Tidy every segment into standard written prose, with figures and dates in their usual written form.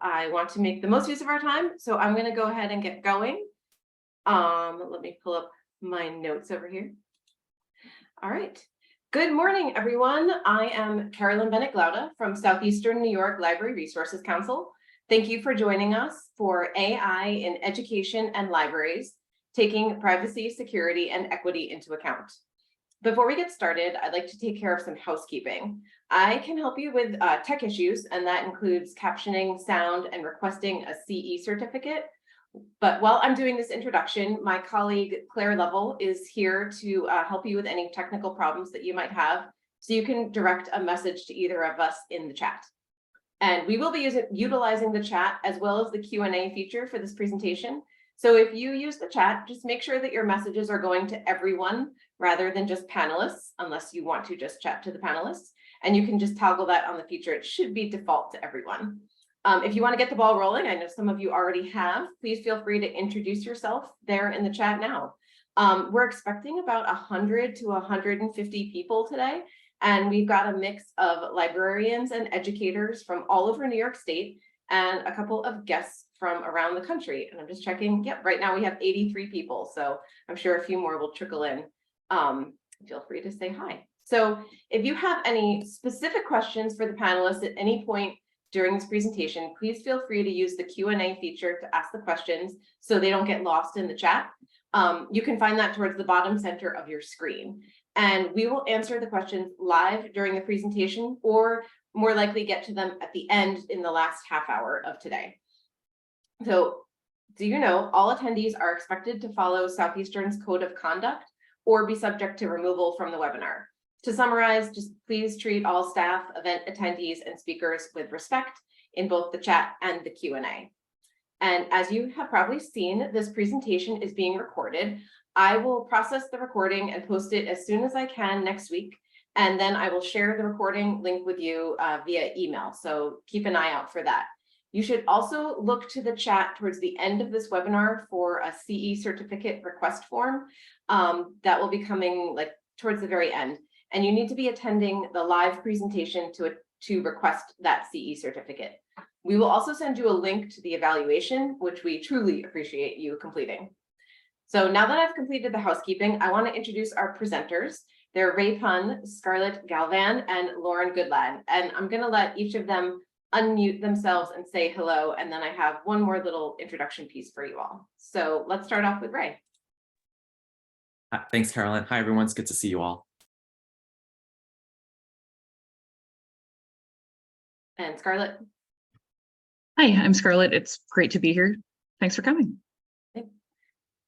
I want to make the most use of our time, so I'm going to go ahead and get going. Let me pull up my notes over here. All right. Good morning, everyone. I am Carolyn Bennett-Glauda from Southeastern New York Library Resources Council. Thank you for joining us for AI in Education and Libraries, taking privacy, security, and equity into account. Before we get started, I'd like to take care of some housekeeping. I can help you with tech issues, and that includes captioning, sound, and requesting a CE certificate. But while I'm doing this introduction, my colleague Claire Lovell is here to help you with any technical problems that you might have, so you can direct a message to either of us in the chat. And we will be utilizing the chat as well as the Q&A feature for this presentation. So if you use the chat, just make sure that your messages are going to everyone rather than just panelists, unless you want to just chat to the panelists. And you can just toggle that on the feature. It should be default to everyone. If you want to get the ball rolling, I know some of you already have, please feel free to introduce yourself there in the chat now. We're expecting about 100 to 150 people today, and we've got a mix of librarians and educators from all over New York State and a couple of guests from around the country. And I'm just checking, yep, right now we have 83 people, so I'm sure a few more will trickle in. Feel free to say hi. So if you have any specific questions for the panelists at any point during this presentation, please feel free to use the Q&A feature to ask the questions so they don't get lost in the chat. You can find that towards the bottom center of your screen. And we will answer the questions live during the presentation, or more likely get to them at the end in the last half hour of today. So do you know all attendees are expected to follow Southeastern's Code of Conduct or be subject to removal from the webinar? To summarize, just please treat all staff, event attendees, and speakers with respect in both the chat and the Q&A. And as you have probably seen, this presentation is being recorded. I will process the recording and post it as soon as I can next week. And then I will share the recording link with you via email. So keep an eye out for that. You should also look to the chat towards the end of this webinar for a CE certificate request form that will be coming towards the very end. And you need to be attending the live presentation to request that CE certificate. We will also send you a link to the evaluation, which we truly appreciate you completing. So now that I've completed the housekeeping, I want to introduce our presenters. They're Ray Pun, Scarlett Galvan, and Lauren Goodlad. And I'm going to let each of them unmute themselves and say hello. And then I have one more little introduction piece for you all. So let's start off with Ray. Thanks, Carolyn. Hi, everyone. It's good to see you all. And Scarlett. Hi, I'm Scarlett. It's great to be here. Thanks for coming.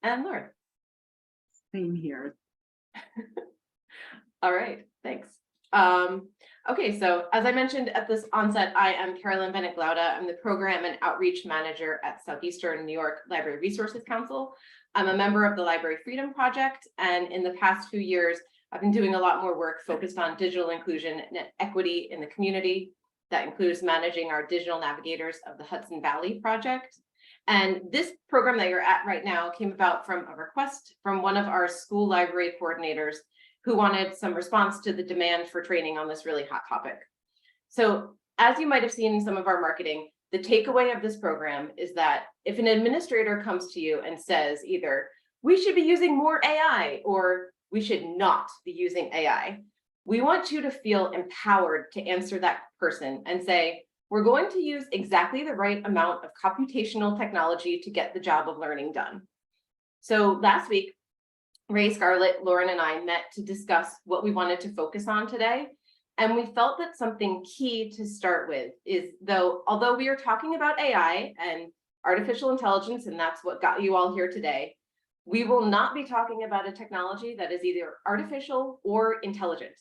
And Lauren. Same here. All right, thanks. Okay, so as I mentioned at this onset, I am Carolyn Bennett-Glauda. I'm the Program and Outreach Manager at Southeastern New York Library Resources Council. I'm a member of the Library Freedom Project, and in the past few years, I've been doing a lot more work focused on digital inclusion and equity in the community. That includes managing our digital navigators of the Hudson Valley Project. And this program that you're at right now came about from a request from one of our school library coordinators who wanted some response to the demand for training on this really hot topic. So as you might have seen in some of our marketing, the takeaway of this program is that if an administrator comes to you and says either, we should be using more AI, or we should not be using AI, we want you to feel empowered to answer that person and say, we're going to use exactly the right amount of computational technology to get the job of learning done. So last week, Ray, Scarlett, Lauren, and I met to discuss what we wanted to focus on today. And we felt that something key to start with is, although we are talking about AI and artificial intelligence, and that's what got you all here today, we will not be talking about a technology that is either artificial or intelligent.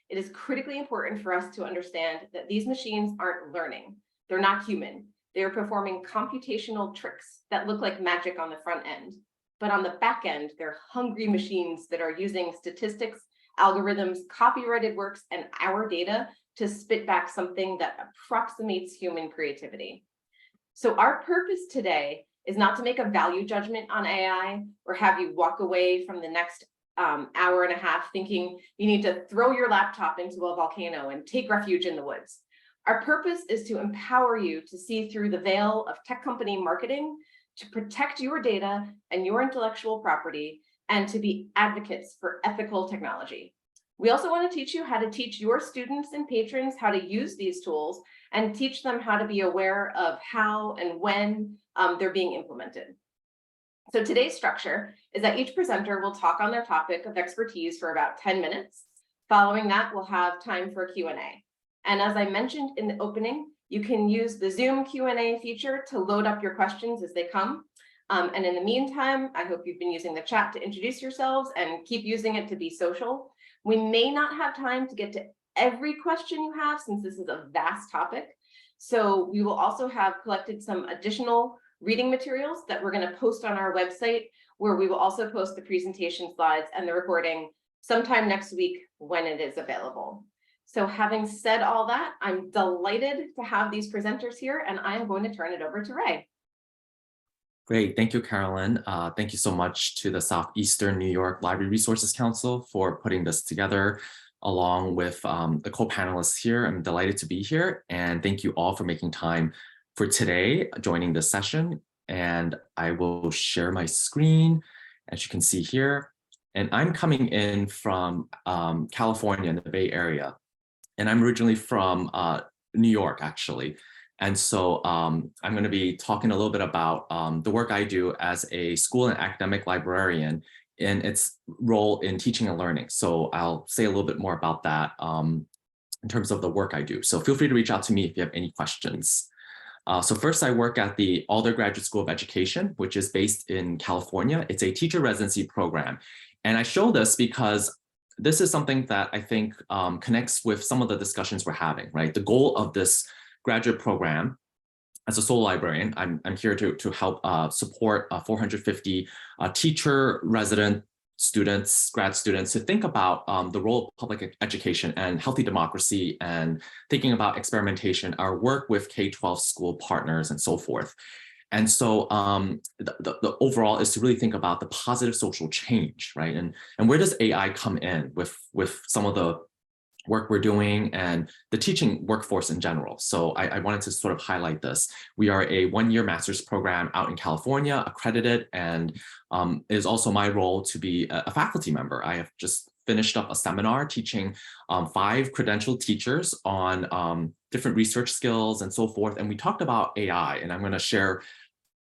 It is critically important for us to understand that these machines aren't learning. They're not human. They are performing computational tricks that look like magic on the front end. But on the back end, they're hungry machines that are using statistics, algorithms, copyrighted works, and our data to spit back something that approximates human creativity. So our purpose today is not to make a value judgment on AI or have you walk away from the next hour and a half thinking you need to throw your laptop into a volcano and take refuge in the woods. Our purpose is to empower you to see through the veil of tech company marketing, to protect your data and your intellectual property, and to be advocates for ethical technology. We also want to teach you how to teach your students and patrons how to use these tools and teach them how to be aware of how and when they're being implemented. So today's structure is that each presenter will talk on their topic of expertise for about 10 minutes. Following that, we'll have time for Q&A. And as I mentioned in the opening, you can use the Zoom Q&A feature to load up your questions as they come. And in the meantime, I hope you've been using the chat to introduce yourselves and keep using it to be social. We may not have time to get to every question you have since this is a vast topic. So we will also have collected some additional reading materials that we're going to post on our website, where we will also post the presentation slides and the recording sometime next week when it is available. So having said all that, I'm delighted to have these presenters here, and I'm going to turn it over to Ray. Great. Thank you, Carolyn. Thank you so much to the Southeastern New York Library Resources Council for putting this together, along with the co-panelists here. I'm delighted to be here, and thank you all for making time for today, joining this session. And I will share my screen, as you can see here. And I'm coming in from California in the Bay Area. And I'm originally from New York, actually. And so I'm going to be talking a little bit about the work I do as a school and academic librarian and its role in teaching and learning. So I'll say a little bit more about that in terms of the work I do. So feel free to reach out to me if you have any questions. So first, I work at the Alder Graduate School of Education, which is based in California. It's a teacher residency program. And I show this because this is something that I think connects with some of the discussions we're having, right? The goal of this graduate program, as a sole librarian, I'm here to help support 450 teacher resident students, grad students, to think about the role of public education and healthy democracy, and thinking about experimentation, our work with K-12 school partners and so forth. And so the overall is to really think about the positive social change, right? And where does AI come in with some of the work we're doing and the teaching workforce in general? So I wanted to sort of highlight this. We are a one-year master's program out in California, accredited, and it is also my role to be a faculty member. I have just finished up a seminar teaching 5 credentialed teachers on different research skills and so forth. And we talked about AI, and I'm going to share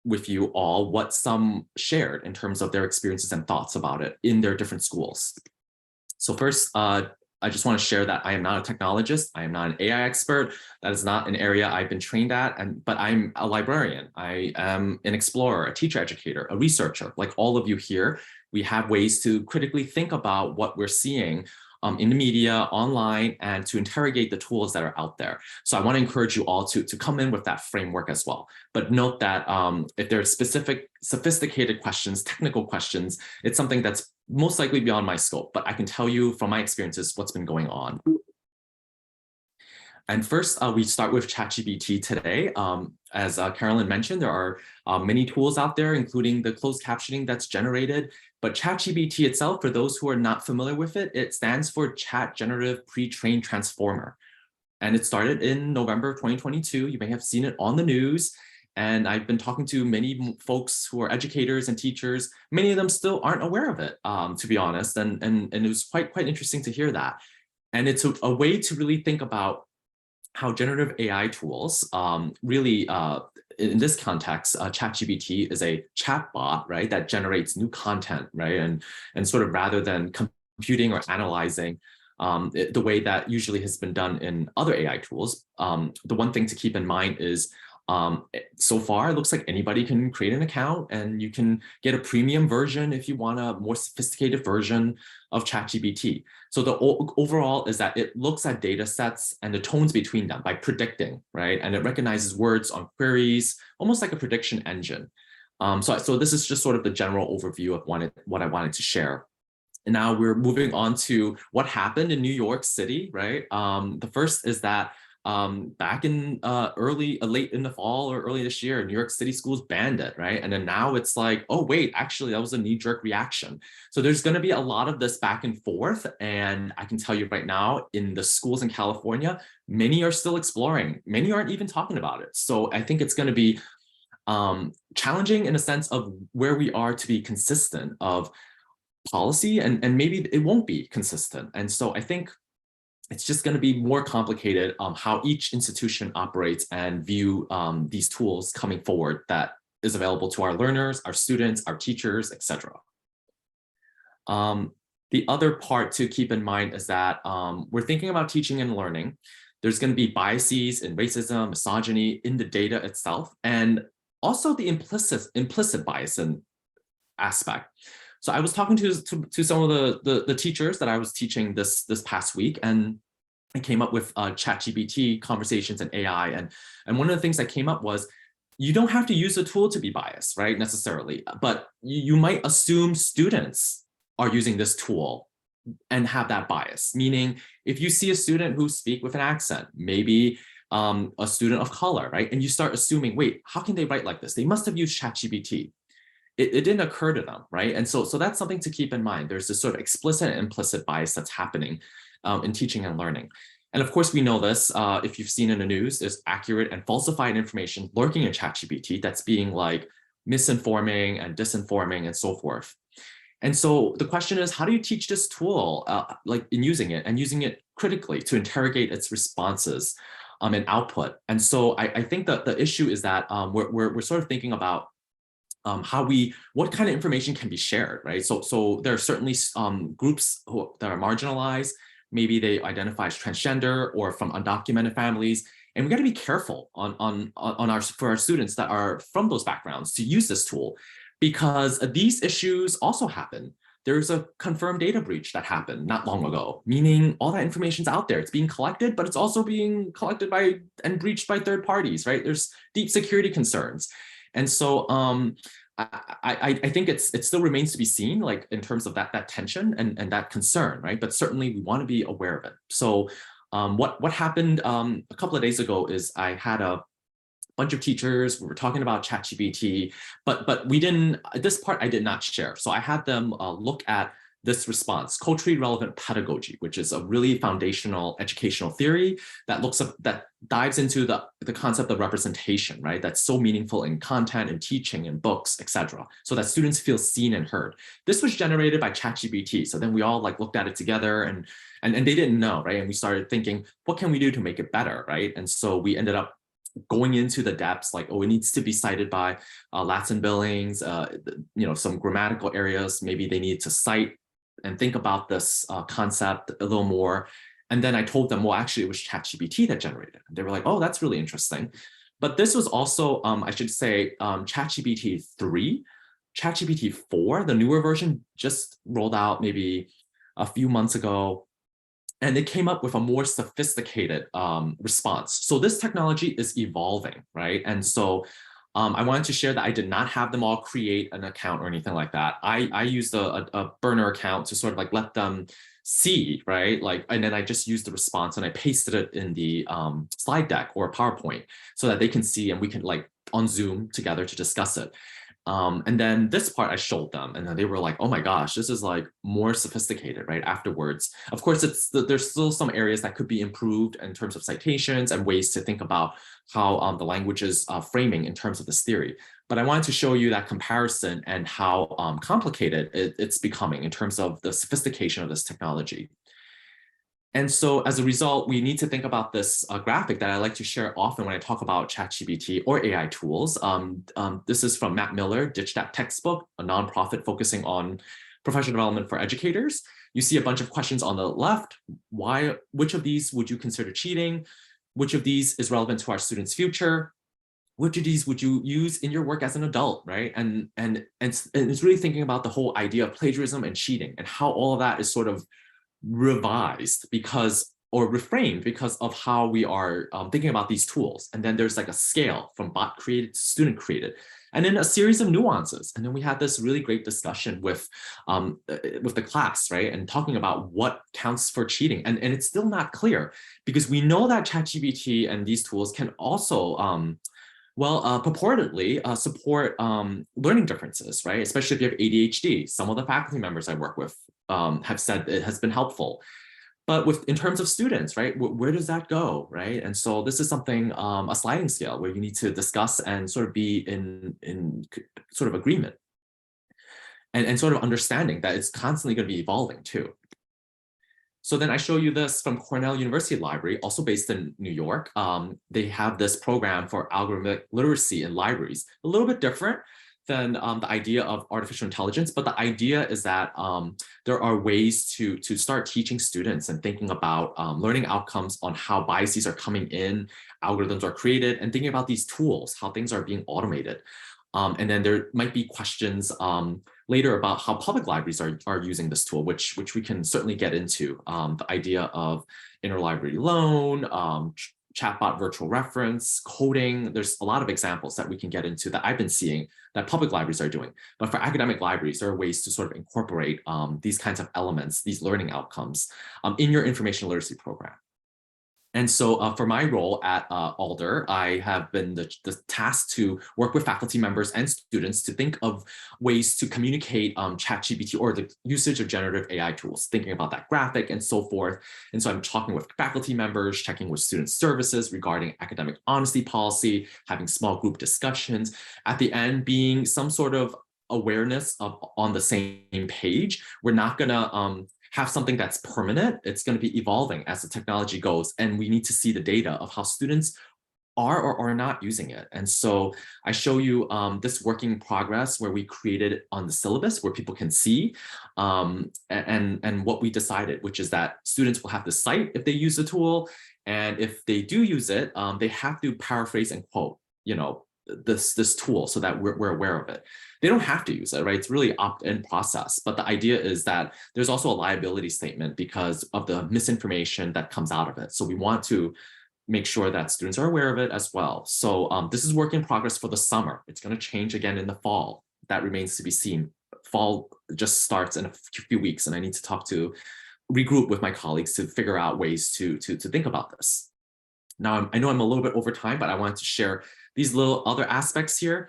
with you all what some shared in terms of their experiences and thoughts about it in their different schools. So first, I just want to share that I am not a technologist. I am not an AI expert. That is not an area I've been trained at, but I'm a librarian. I am an explorer, a teacher educator, a researcher. Like all of you here, we have ways to critically think about what we're seeing in the media, online, and to interrogate the tools that are out there. So I want to encourage you all to come in with that framework as well. But note that if there are specific, sophisticated questions, technical questions, it's something that's most likely beyond my scope, but I can tell you from my experiences what's been going on. And first, we start with ChatGPT today. As Carolyn mentioned, there are many tools out there, including the closed captioning that's generated. But ChatGPT itself, for those who are not familiar with it, it stands for Chat Generative Pre-trained Transformer. And it started in November of 2022. You may have seen it on the news. And I've been talking to many folks who are educators and teachers. Many of them still aren't aware of it, to be honest. And it was quite interesting to hear that. And it's a way to really think about how generative AI tools really, in this context, ChatGPT is a chatbot, right, that generates new content, right, and sort of rather than computing or analyzing the way that usually has been done in other AI tools. The one thing to keep in mind is so far, it looks like anybody can create an account, and you can get a premium version if you want a more sophisticated version of ChatGPT. So the overall is that it looks at data sets and the tones between them by predicting, right? And it recognizes words on queries, almost like a prediction engine. So this is just sort of the general overview of what I wanted to share. And now we're moving on to what happened in New York City, right? The first is that back in late in the fall or early this year, New York City schools banned it, right? And then now it's like, oh wait, actually that was a knee-jerk reaction. So there's going to be a lot of this back and forth, and I can tell you right now, in the schools in California, many are still exploring, many aren't even talking about it. So I think it's going to be challenging in a sense of where we are to be consistent of policy, and maybe it won't be consistent. And so I think it's just going to be more complicated how each institution operates and view these tools coming forward that is available to our learners, our students, our teachers, etc. The other part to keep in mind is that we're thinking about teaching and learning. There's going to be biases in racism, misogyny in the data itself, and also the implicit bias in aspect. So I was talking to some of the teachers that I was teaching this past week, and I came up with ChatGPT conversations and AI. And one of the things that came up was, you don't have to use a tool to be biased, right, necessarily, but you might assume students are using this tool and have that bias. Meaning, if you see a student who speak with an accent, maybe a student of color, right, and you start assuming, wait, how can they write like this? They must have used ChatGPT. It didn't occur to them, right? And so that's something to keep in mind. There's this sort of explicit and implicit bias that's happening in teaching and learning. And of course, we know this, if you've seen in the news, there's accurate and falsified information lurking in ChatGPT that's being like misinforming and disinforming and so forth. And so the question is, how do you teach this tool like in using it critically to interrogate its responses and output? And so I think that the issue is that we're sort of thinking about what kind of information can be shared, right? So there are certainly groups that are marginalized. Maybe they identify as transgender or from undocumented families, and we got to be careful for our students that are from those backgrounds to use this tool, because these issues also happen. There's a confirmed data breach that happened not long ago, meaning all that information's out there. It's being collected, but it's also being collected by and breached by third parties, right? There's deep security concerns. And so I think it still remains to be seen, like in terms of that tension and that concern, right? But certainly we want to be aware of it. So what happened a couple of days ago is I had a bunch of teachers, we were talking about ChatGPT, but we didn't, this part I did not share. So I had them look at this response, culturally relevant pedagogy, which is a really foundational educational theory that dives into the concept of representation, right? That's so meaningful in content and teaching and books, etc., so that students feel seen and heard. This was generated by ChatGPT. So then we all like looked at it together and they didn't know, right? And we started thinking, what can we do to make it better, right? And so we ended up going into the depths, like, oh, it needs to be cited by Latin billings, some grammatical areas. Maybe they need to cite and think about this concept a little more. And then I told them, well, actually, it was ChatGPT that generated it. They were like, oh, that's really interesting. But this was also, I should say, ChatGPT 3. ChatGPT 4, the newer version, just rolled out maybe a few months ago. And they came up with a more sophisticated response. So this technology is evolving, right? And so I wanted to share that I did not have them all create an account or anything like that. I used a burner account to sort of like let them see, right? Like, and then I just used the response and I pasted it in the slide deck or PowerPoint so that they can see and we can like on Zoom together to discuss it. And then this part I showed them, and then they were like, oh my gosh, this is like more sophisticated, right? Afterwards, of course, there's still some areas that could be improved in terms of citations and ways to think about how the language is framing in terms of this theory. But I wanted to show you that comparison and how complicated it's becoming in terms of the sophistication of this technology. And so as a result, we need to think about this graphic that I like to share often when I talk about ChatGPT or AI tools. This is from Matt Miller, Ditch That Textbook, a nonprofit focusing on professional development for educators. You see a bunch of questions on the left. Which of these would you consider cheating? Which of these is relevant to our students' future? Which of these would you use in your work as an adult, right? And it's really thinking about the whole idea of plagiarism and cheating and how all of that is sort of revised or reframed because of how we are thinking about these tools. And then there's like a scale from bot created to student created. and then a series of nuances. And then we had this really great discussion with the class, right? And talking about what counts for cheating. And it's still not clear, because we know that ChatGPT and these tools can also purportedly support learning differences, right? Especially if you have ADHD. Some of the faculty members I work with have said it has been helpful. But in terms of students, right, where does that go, right? And so this is something, a sliding scale where you need to discuss and sort of be in sort of agreement and sort of understanding that it's constantly going to be evolving too. So then I show you this from Cornell University Library, also based in New York. They have this program for algorithmic literacy in libraries, a little bit different than the idea of artificial intelligence, but the idea is that there are ways to start teaching students and thinking about learning outcomes on how biases are coming in, algorithms are created, and thinking about these tools, how things are being automated. And then there might be questions later about how public libraries are using this tool, which we can certainly get into. The idea of interlibrary loan, chatbot virtual reference, coding. There's a lot of examples that we can get into that I've been seeing that public libraries are doing. But for academic libraries, there are ways to sort of incorporate these kinds of elements, these learning outcomes in your information literacy program. And so for my role at Alder, I have been the tasked to work with faculty members and students to think of ways to communicate ChatGPT or the usage of generative AI tools, thinking about that graphic and so forth. And so I'm talking with faculty members, checking with student services regarding academic honesty policy, having small group discussions, at the end being some sort of awareness of on the same page. We're not gonna have something that's permanent. It's going to be evolving as the technology goes, and we need to see the data of how students are or are not using it. And so I show you this working progress where we created on the syllabus where people can see and what we decided, which is that students will have to cite if they use the tool, and if they do use it, they have to paraphrase and quote, this tool so that we're aware of it. They don't have to use it, right? It's really opt-in process. But the idea is that there's also a liability statement because of the misinformation that comes out of it. So we want to make sure that students are aware of it as well. So this is work in progress for the summer. It's going to change again in the fall. That remains to be seen. Fall just starts in a few weeks, and I need to regroup with my colleagues to figure out ways to think about this. Now, I know I'm a little bit over time, but I wanted to share these little other aspects here,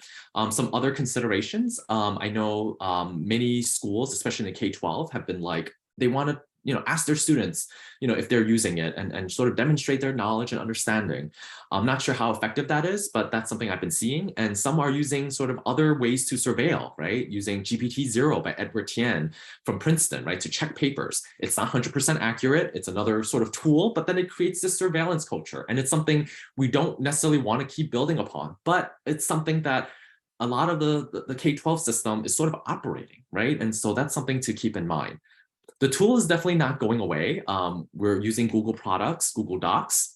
some other considerations. I know many schools, especially in the K-12, have been like, they want to ask their students, if they're using it and sort of demonstrate their knowledge and understanding. I'm not sure how effective that is, but that's something I've been seeing. And some are using sort of other ways to surveil, right? Using GPT-0 by Edward Tian from Princeton, right? To check papers. It's not 100% accurate. It's another sort of tool, but then it creates this surveillance culture. And it's something we don't necessarily want to keep building upon, but it's something that a lot of the K-12 system is sort of operating, right? And so that's something to keep in mind. The tool is definitely not going away. We're using Google products, Google Docs.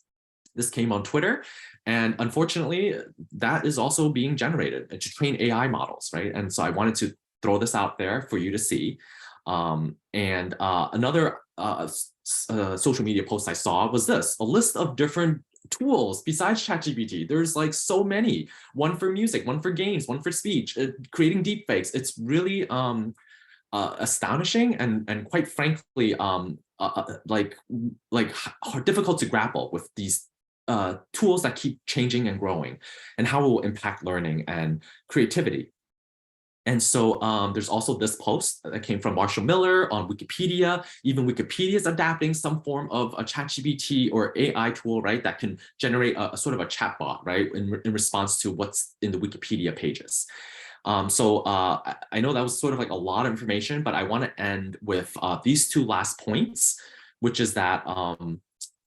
This came on Twitter. And unfortunately, that is also being generated to train AI models, right? And so I wanted to throw this out there for you to see. Another social media post I saw was this, a list of different tools besides ChatGPT. There's like so many, one for music, one for games, one for speech, creating deepfakes. It's really, astonishing and quite frankly difficult to grapple with these tools that keep changing and growing and how it will impact learning and creativity. And so there's also this post that came from Marshall Miller on Wikipedia. Even Wikipedia is adapting some form of a ChatGPT or AI tool, right, that can generate a sort of a chatbot, right, in response to what's in the Wikipedia pages. I know that was sort of like a lot of information, but I want to end with these two last points, which is that,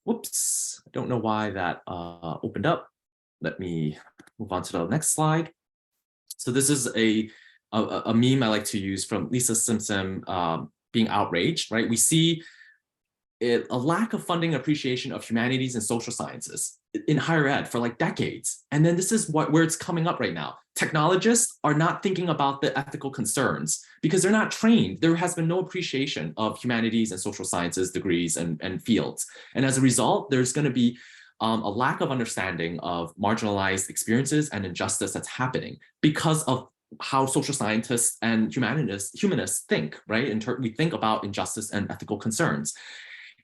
whoops, I don't know why that opened up. Let me move on to the next slide. So this is a meme I like to use from Lisa Simpson being outraged, right? We see a lack of funding appreciation of humanities and social sciences in higher ed for like decades. And then this is where it's coming up right now. Technologists are not thinking about the ethical concerns because they're not trained. There has been no appreciation of humanities and social sciences degrees and fields. And as a result, there's going to be a lack of understanding of marginalized experiences and injustice that's happening because of how social scientists and humanists think, right? We think about injustice and ethical concerns.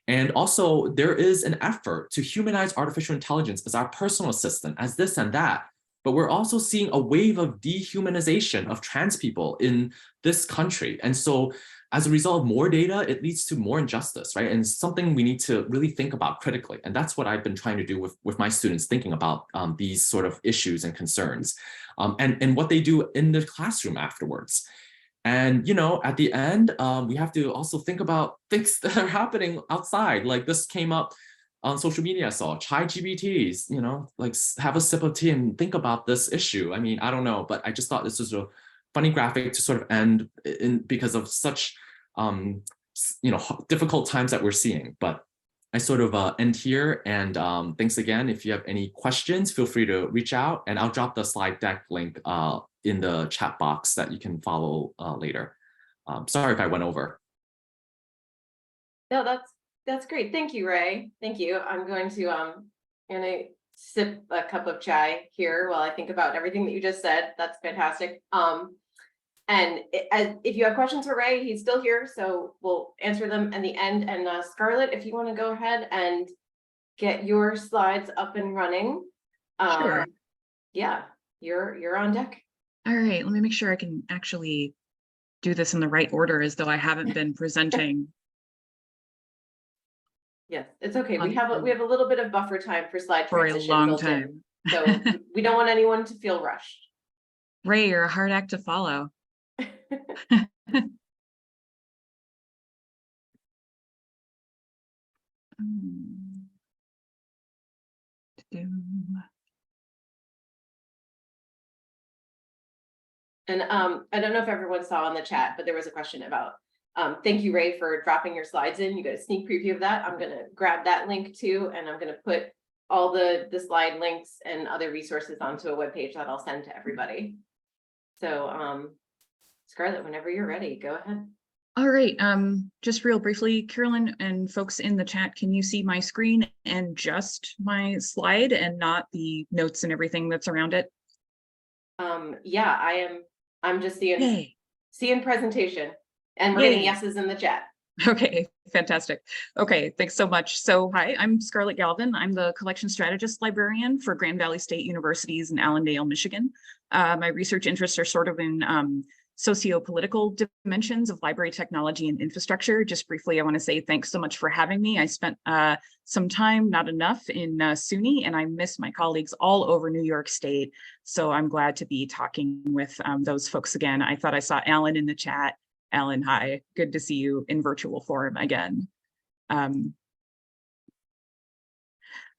And also, there is an effort to humanize artificial intelligence as our personal assistant, as this and that. But we're also seeing a wave of dehumanization of trans people in this country. And so as a result of more data, it leads to more injustice, right? And it's something we need to really think about critically. And that's what I've been trying to do with my students, thinking about these sort of issues and concerns, and what they do in the classroom afterwards. And, you know, at the end, we have to also think about things that are happening outside. Like this came up on social media, I saw chai GBTs, you know, like have a sip of tea and think about this issue. I mean, I don't know, but I just thought this was a funny graphic to sort of end in because of such, you know, difficult times that we're seeing. But I sort of end here, and thanks again. If you have any questions, feel free to reach out, and I'll drop the slide deck link in the chat box that you can follow later. Sorry if I went over. No, that's great. Thank you, Ray. Thank you. I'm going to sip a cup of chai here while I think about everything that you just said. That's fantastic. And if you have questions for Ray, he's still here, so we'll answer them in the end. And Scarlett, if you want to go ahead and get your slides up and running. Sure. Yeah, you're on deck. All right, let me make sure I can actually do this in the right order, as though I haven't been presenting. Yes, it's okay. We have a little bit of buffer time for slide For a transition long built in, time. so we don't want anyone to feel rushed. Ray, you're a hard act to follow. And I don't know if everyone saw in the chat, but there was a question about thank you, Ray, for dropping your slides in. You got a sneak preview of that. I'm going to grab that link too, and I'm going to put all the slide links and other resources onto a webpage that I'll send to everybody. So Scarlett, whenever you're ready, go ahead. All right, just real briefly, Carolyn and folks in the chat, can you see my screen and just my slide and not the notes and everything that's around it? Yeah, I'm just seeing presentation, and we're getting yeses in the chat. Okay, fantastic. Okay, thanks so much. So hi, I'm Scarlett Galvin. I'm the collection strategist librarian for Grand Valley State Universities in Allendale, Michigan. My research interests are sort of in socio-political dimensions of library technology and infrastructure. Just briefly, I want to say thanks so much for having me. I spent some time, not enough, in SUNY, and I miss my colleagues all over New York State. So I'm glad to be talking with those folks again. I thought I saw Alan in the chat. Alan, hi, good to see you in virtual form again.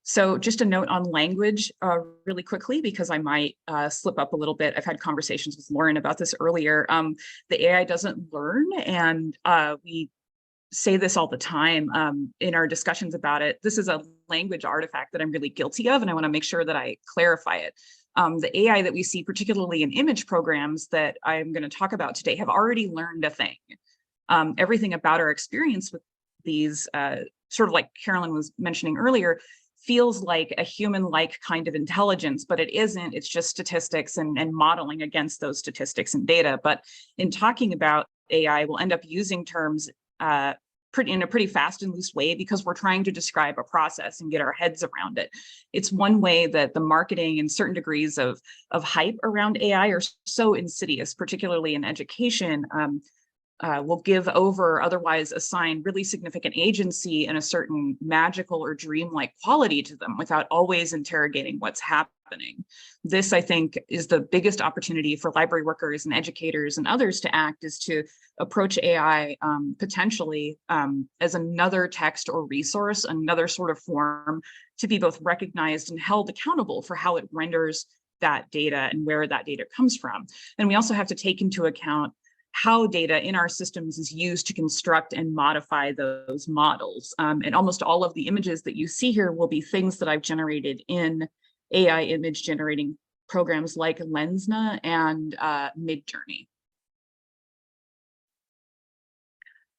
So just a note on language really quickly, because I might slip up a little bit. I've had conversations with Lauren about this earlier. The AI doesn't learn, and we say this all the time in our discussions about it. This is a language artifact that I'm really guilty of, and I want to make sure that I clarify it. The AI that we see, particularly in image programs that I'm going to talk about today, have already learned a thing. Everything about our experience with these, sort of like Carolyn was mentioning earlier, feels like a human-like kind of intelligence, but it isn't. It's just statistics and modeling against those statistics and data. But in talking about AI, we'll end up using terms in a pretty fast and loose way, because we're trying to describe a process and get our heads around it. It's one way that the marketing and certain degrees of hype around AI are so insidious, particularly in education, will give over, otherwise assign really significant agency and a certain magical or dreamlike quality to them without always interrogating what's happening. This, I think, is the biggest opportunity for library workers and educators and others to act, is to approach AI potentially as another text or resource, another sort of form to be both recognized and held accountable for how it renders that data and where that data comes from. And we also have to take into account how data in our systems is used to construct and modify those models. And almost all of the images that you see here will be things that I've generated in AI image generating programs like Lensna and Midjourney.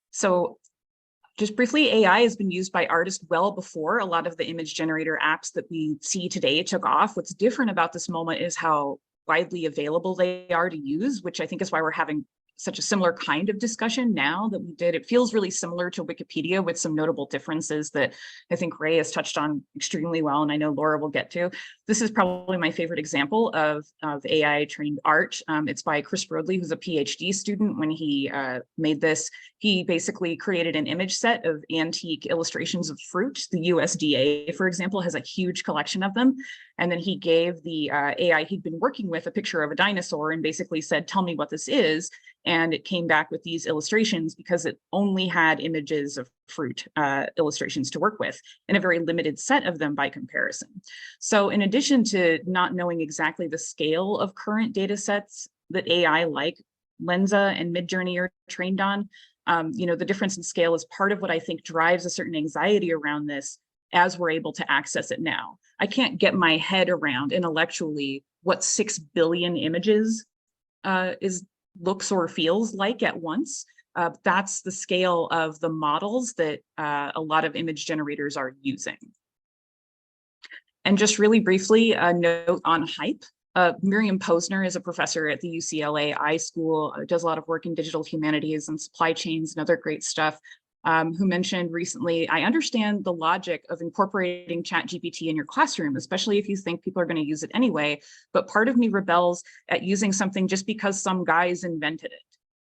So Just briefly, AI has been used by artists well before a lot of the image generator apps that we see today took off. What's different about this moment is how widely available they are to use, which I think is why we're having such a similar kind of discussion now that we did. It feels really similar to Wikipedia with some notable differences that I think Ray has touched on extremely well, and I know Laura will get to. This is probably my favorite example of AI trained art. It's by Chris Brodley, who's a PhD student. When he made this, he basically created an image set of antique illustrations of fruit. The USDA, for example, has a huge collection of them. And then he gave the AI he'd been working with a picture of a dinosaur and basically said, tell me what this is. And it came back with these illustrations because it only had images of fruit illustrations to work with, and a very limited set of them by comparison. So in addition to not knowing exactly the scale of current data sets that AI like Lensa and Midjourney are trained on, the difference in scale is part of what I think drives a certain anxiety around this as we're able to access it now. I can't get my head around intellectually what 6 billion images looks or feels like at once. That's the scale of the models that a lot of image generators are using. And just really briefly, a note on hype. Miriam Posner is a professor at the UCLA iSchool, does a lot of work in digital humanities and supply chains and other great stuff, who mentioned recently, I understand the logic of incorporating ChatGPT in your classroom, especially if you think people are going to use it anyway, but part of me rebels at using something just because some guys invented it.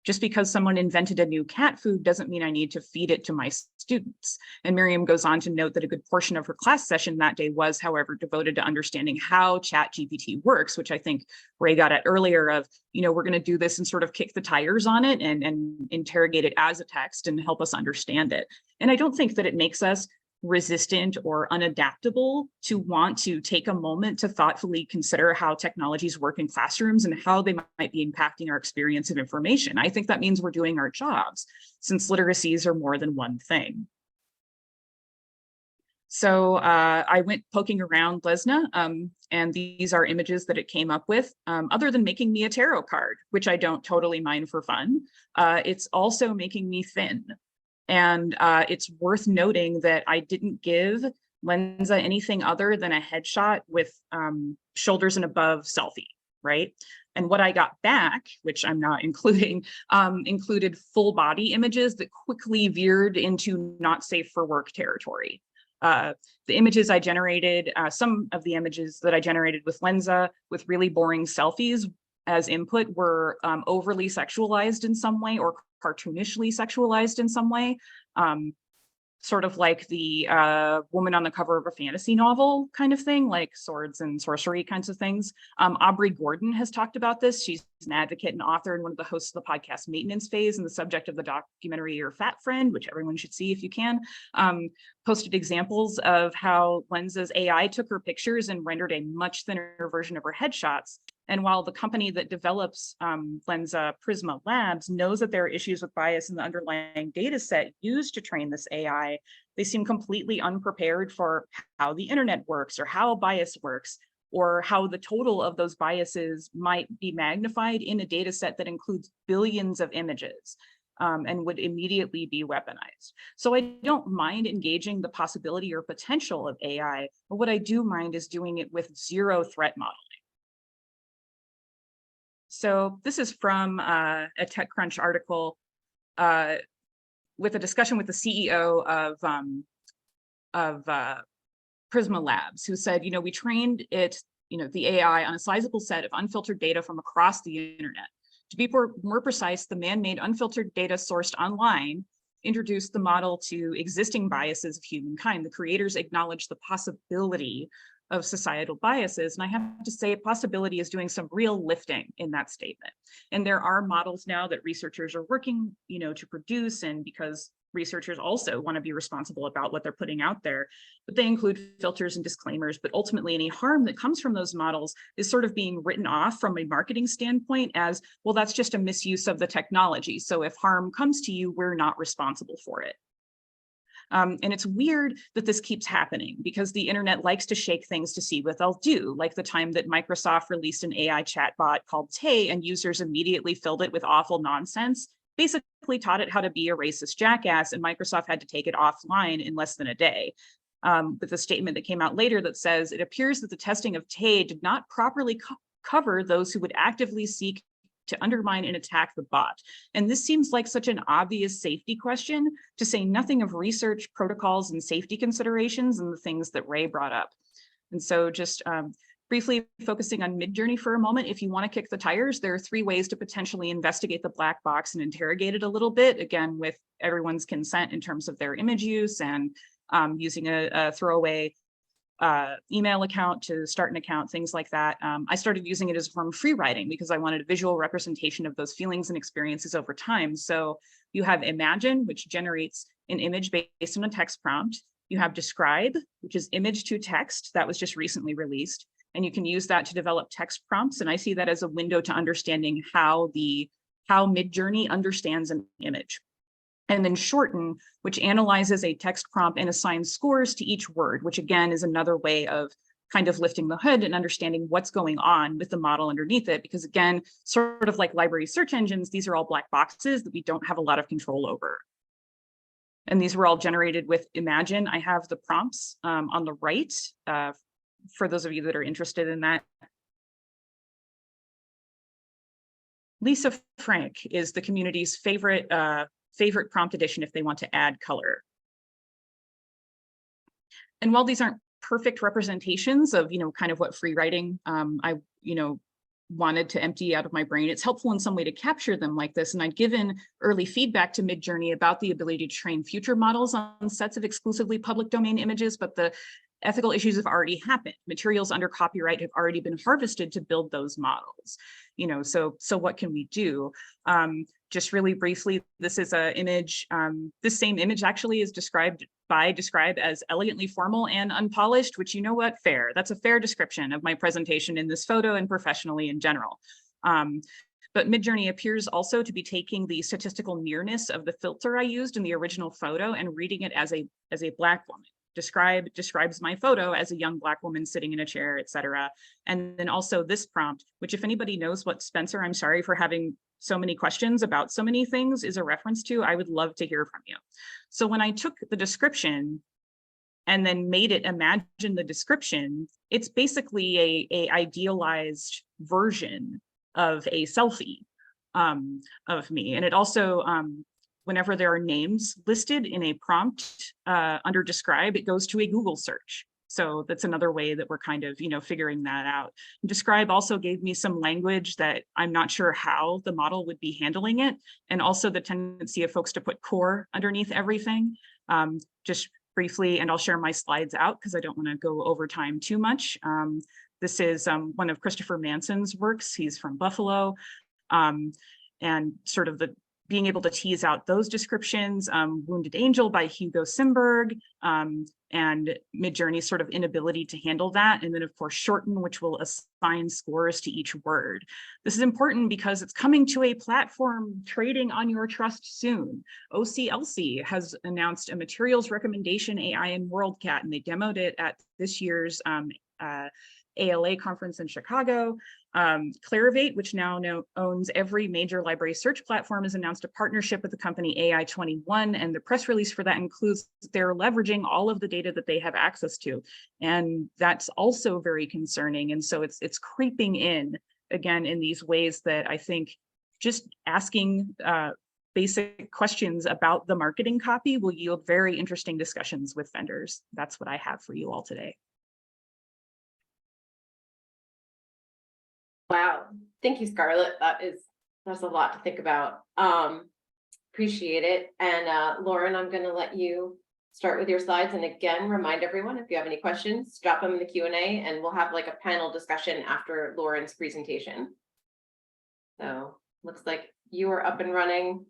Just because someone invented a new cat food doesn't mean I need to feed it to my students. And Miriam goes on to note that a good portion of her class session that day was, however, devoted to understanding how ChatGPT works, which I think Ray got at earlier of, we're going to do this and sort of kick the tires on it and interrogate it as a text and help us understand it. And I don't think that it makes us resistant or unadaptable to want to take a moment to thoughtfully consider how technologies work in classrooms and how they might be impacting our experience of information. I think that means we're doing our jobs, since literacies are more than one thing. So I went poking around Lesna, and these are images that it came up with, other than making me a tarot card, which I don't totally mind for fun. It's also making me thin. And it's worth noting that I didn't give Lensa anything other than a headshot with shoulders and above selfie, right? And what I got back, which I'm not including, included full body images that quickly veered into not safe for work territory. The images I generated, some of the images that I generated with Lensa with really boring selfies as input were overly sexualized in some way or cartoonishly sexualized in some way, sort of like the woman on the cover of a fantasy novel kind of thing, like swords and sorcery kinds of things. Aubrey Gordon has talked about this. She's an advocate and author and one of the hosts of the podcast Maintenance Phase and the subject of the documentary Your Fat Friend, which everyone should see if you can, posted examples of how Lensa's AI took her pictures and rendered a much thinner version of her headshots. And while the company that develops Lensa, Prisma Labs, knows that there are issues with bias in the underlying data set used to train this AI, they seem completely unprepared for how the internet works or how bias works, or how the total of those biases might be magnified in a data set that includes billions of images and would immediately be weaponized. So I don't mind engaging the possibility or potential of AI, but what I do mind is doing it with zero threat modeling. So this is from a TechCrunch article with a discussion with the CEO of Prisma Labs, who said, we trained it, the AI on a sizable set of unfiltered data from across the internet. To be more precise, the man-made unfiltered data sourced online introduced the model to existing biases of humankind. The creators acknowledged the possibility of societal biases. And I have to say, possibility is doing some real lifting in that statement. And there are models now that researchers are working, to produce, and because researchers also want to be responsible about what they're putting out there, but they include filters and disclaimers. But ultimately, any harm that comes from those models is sort of being written off from a marketing standpoint as, well, that's just a misuse of the technology. So if harm comes to you, we're not responsible for it. And it's weird that this keeps happening because the internet likes to shake things to see what they'll do, like the time that Microsoft released an AI chatbot called Tay and users immediately filled it with awful nonsense basically taught it how to be a racist jackass, and Microsoft had to take it offline in less than a day. With a statement that came out later that says, it appears that the testing of Tay did not properly cover those who would actively seek to undermine and attack the bot. And this seems like such an obvious safety question, to say nothing of research protocols and safety considerations and the things that Ray brought up. And so just briefly focusing on Midjourney for a moment, if you want to kick the tires, there are 3 ways to potentially investigate the black box and interrogate it a little bit, again, with everyone's consent in terms of their image use and using a throwaway email account to start an account, things like that. I started using it as a form of free writing because I wanted a visual representation of those feelings and experiences over time. So you have Imagine, which generates an image based on a text prompt. You have Describe, which is image to text, that was just recently released. And you can use that to develop text prompts. And I see that as a window to understanding how Midjourney understands an image. And then Shorten, which analyzes a text prompt and assigns scores to each word, which again is another way of kind of lifting the hood and understanding what's going on with the model underneath it. Because again, sort of like library search engines, these are all black boxes that we don't have a lot of control over. And these were all generated with Imagine. I have the prompts on the right for those of you that are interested in that. Lisa Frank is the community's favorite prompt addition if they want to add color. And while these aren't perfect representations of, kind of what free writing I, wanted to empty out of my brain, it's helpful in some way to capture them like this. And I'd given early feedback to Midjourney about the ability to train future models on sets of exclusively public domain images, but the ethical issues have already happened. Materials under copyright have already been harvested to build those models. So what can we do? Just really briefly, this is an image. This same image actually is described by Describe as elegantly formal and unpolished, which, fair. That's a fair description of my presentation in this photo and professionally in general. But Midjourney appears also to be taking the statistical nearness of the filter I used in the original photo and reading it as a Black woman. Describe describes my photo as a young Black woman sitting in a chair, etc. And then also this prompt, which if anybody knows what Spencer, I'm sorry for having so many questions about so many things, is a reference to, I would love to hear from you. So when I took the description and then made it imagine the description, it's basically a idealized version of a selfie of me. And it also, whenever there are names listed in a prompt under Describe, it goes to a Google search. So that's another way that we're kind of, figuring that out. Describe also gave me some language that I'm not sure how the model would be handling it. And also the tendency of folks to put core underneath everything. Just briefly, and I'll share my slides out because I don't want to go over time too much. This is one of Christopher Manson's works. He's from Buffalo. And sort of being able to tease out those descriptions, Wounded Angel by Hugo Simberg, and Midjourney's sort of inability to handle that. And then of course, Shorten, which will assign scores to each word. This is important because it's coming to a platform trading on your trust soon. OCLC has announced a materials recommendation AI in WorldCat, and they demoed it at this year's ALA conference in Chicago. Clarivate, which now owns every major library search platform, has announced a partnership with the company AI21, and the press release for that includes that they're leveraging all of the data that they have access to. And that's also very concerning. And so it's creeping in, again, in these ways that I think just asking basic questions about the marketing copy will yield very interesting discussions with vendors. That's what I have for you all today. Wow, thank you, Scarlett. That's a lot to think about. Appreciate it. And Lauren, I'm going to let you start with your slides. And again, remind everyone, if you have any questions, drop them in the Q&A, and we'll have like a panel discussion after Lauren's presentation. So looks like you are up and running.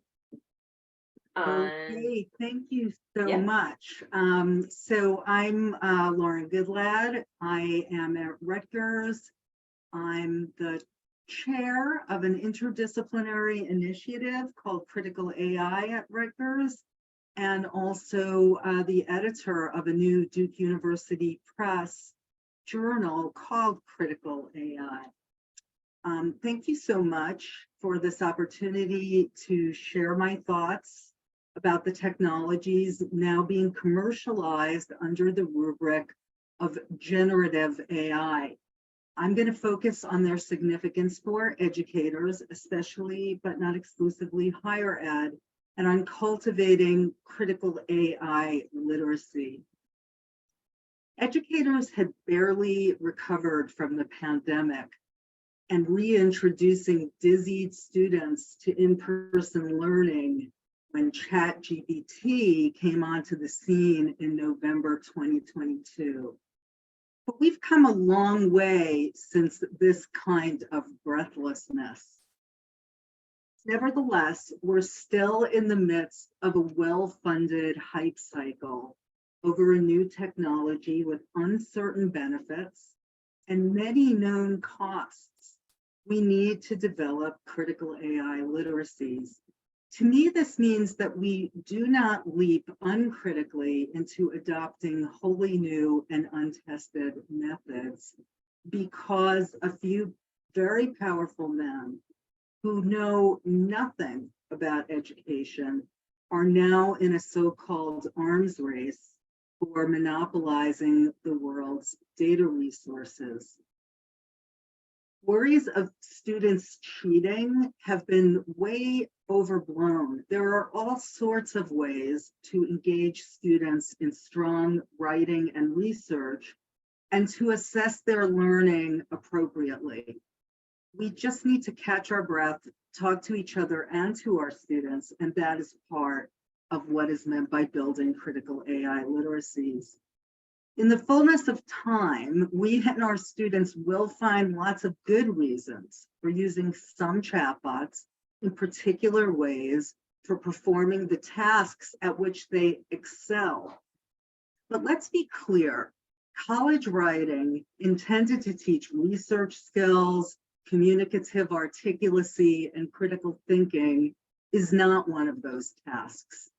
Okay, thank you so Yeah. much. So I'm Lauren Goodlad. I am at Rutgers. I'm the chair of an interdisciplinary initiative called Critical AI at Rutgers, and also the editor of a new Duke University Press journal called Critical AI. Thank you so much for this opportunity to share my thoughts about the technologies now being commercialized under the rubric of generative AI. I'm going to focus on their significance for educators, especially but not exclusively higher ed, and on cultivating critical AI literacy. Educators had barely recovered from the pandemic, and reintroducing dizzied students to in-person learning when ChatGPT came onto the scene in November 2022. But we've come a long way since this kind of breathlessness. Nevertheless, we're still in the midst of a well-funded hype cycle over a new technology with uncertain benefits and many known costs. We need to develop critical AI literacies. To me, this means that we do not leap uncritically into adopting wholly new and untested methods because a few very powerful men who know nothing about education are now in a so-called arms race for monopolizing the world's data resources. Worries of students cheating have been way overblown. There are all sorts of ways to engage students in strong writing and research and to assess their learning appropriately. We just need to catch our breath, talk to each other and to our students, and that is part of what is meant by building critical AI literacies. In the fullness of time, we and our students will find lots of good reasons for using some chatbots in particular ways for performing the tasks at which they excel. But let's be clear, college writing intended to teach research skills, communicative articulacy, and critical thinking is not one of those tasks.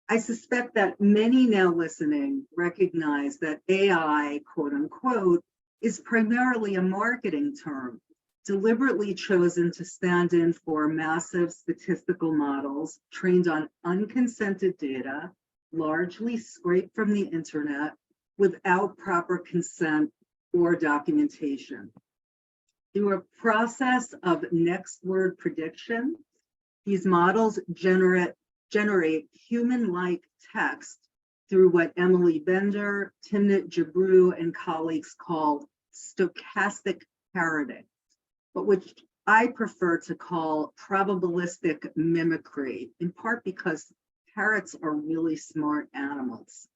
I suspect that many now listening recognize that AI, quote unquote, is primarily a marketing term, deliberately chosen to stand in for massive statistical models trained on unconsented data, largely scraped from the internet without proper consent or documentation. Through a process of next word prediction, these models generate human-like text through what Emily Bender, Timnit Gebru, and colleagues call stochastic parroting, but which I prefer to call probabilistic mimicry, in part because parrots are really smart animals.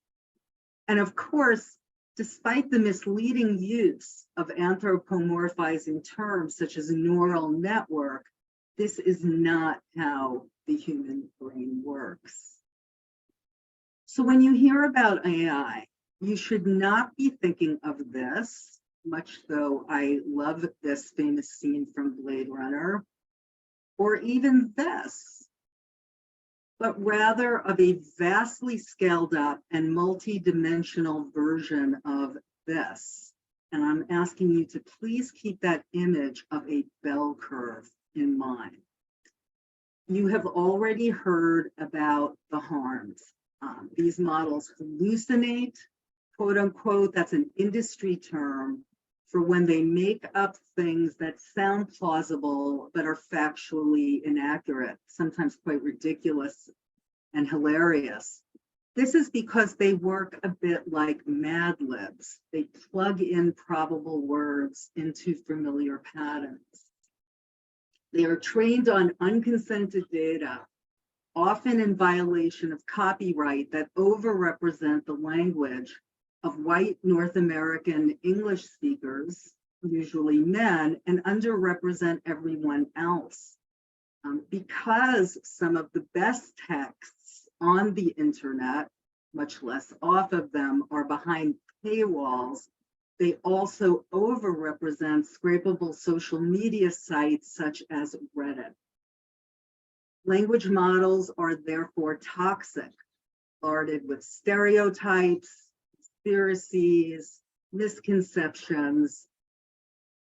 And of course, despite the misleading use of anthropomorphizing terms such as neural network, this is not how the human brain works. So when you hear about AI, you should not be thinking of this, much though I love this famous scene from Blade Runner, or even this, but rather of a vastly scaled up and multi-dimensional version of this. And I'm asking you to please keep that image of a bell curve in mind. You have already heard about the harms. These models hallucinate, quote unquote, that's an industry term for when they make up things that sound plausible but are factually inaccurate, sometimes quite ridiculous and hilarious. This is because they work a bit like Mad Libs. They plug in probable words into familiar patterns. They are trained on unconsented data, often in violation of copyright that overrepresent the language of white North American English speakers, usually men, and underrepresent everyone else. Because some of the best texts on the internet, much less off of them, are behind paywalls, they also overrepresent scrapable social media sites such as Reddit. Language models are therefore toxic, larded with stereotypes, conspiracies, misconceptions,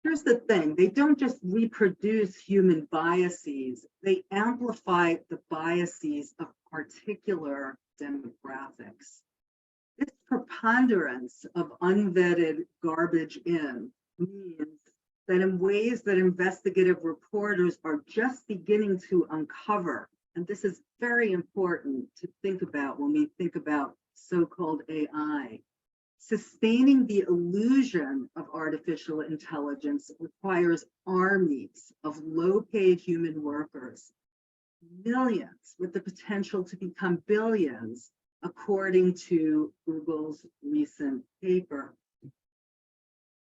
Here's the thing, they don't just reproduce human biases, they amplify the biases of particular demographics. This preponderance of unvetted garbage in means that in ways that investigative reporters are just beginning to uncover, and this is very important to think about when we think about so-called AI, sustaining the illusion of artificial intelligence requires armies of low-paid human workers, millions with the potential to become billions, according to Google's recent paper.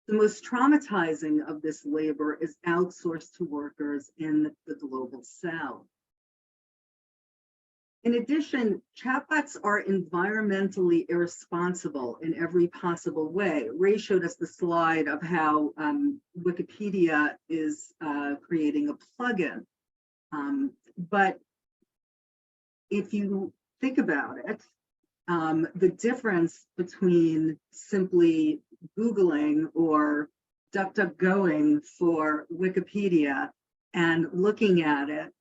The most traumatizing of this labor is outsourced to workers in the global South. In addition, chatbots are environmentally irresponsible in every possible way. Ray showed us the slide of how Wikipedia is creating a plugin. But if you think about it, the difference between simply Googling or DuckDuckGoing for Wikipedia and looking at it,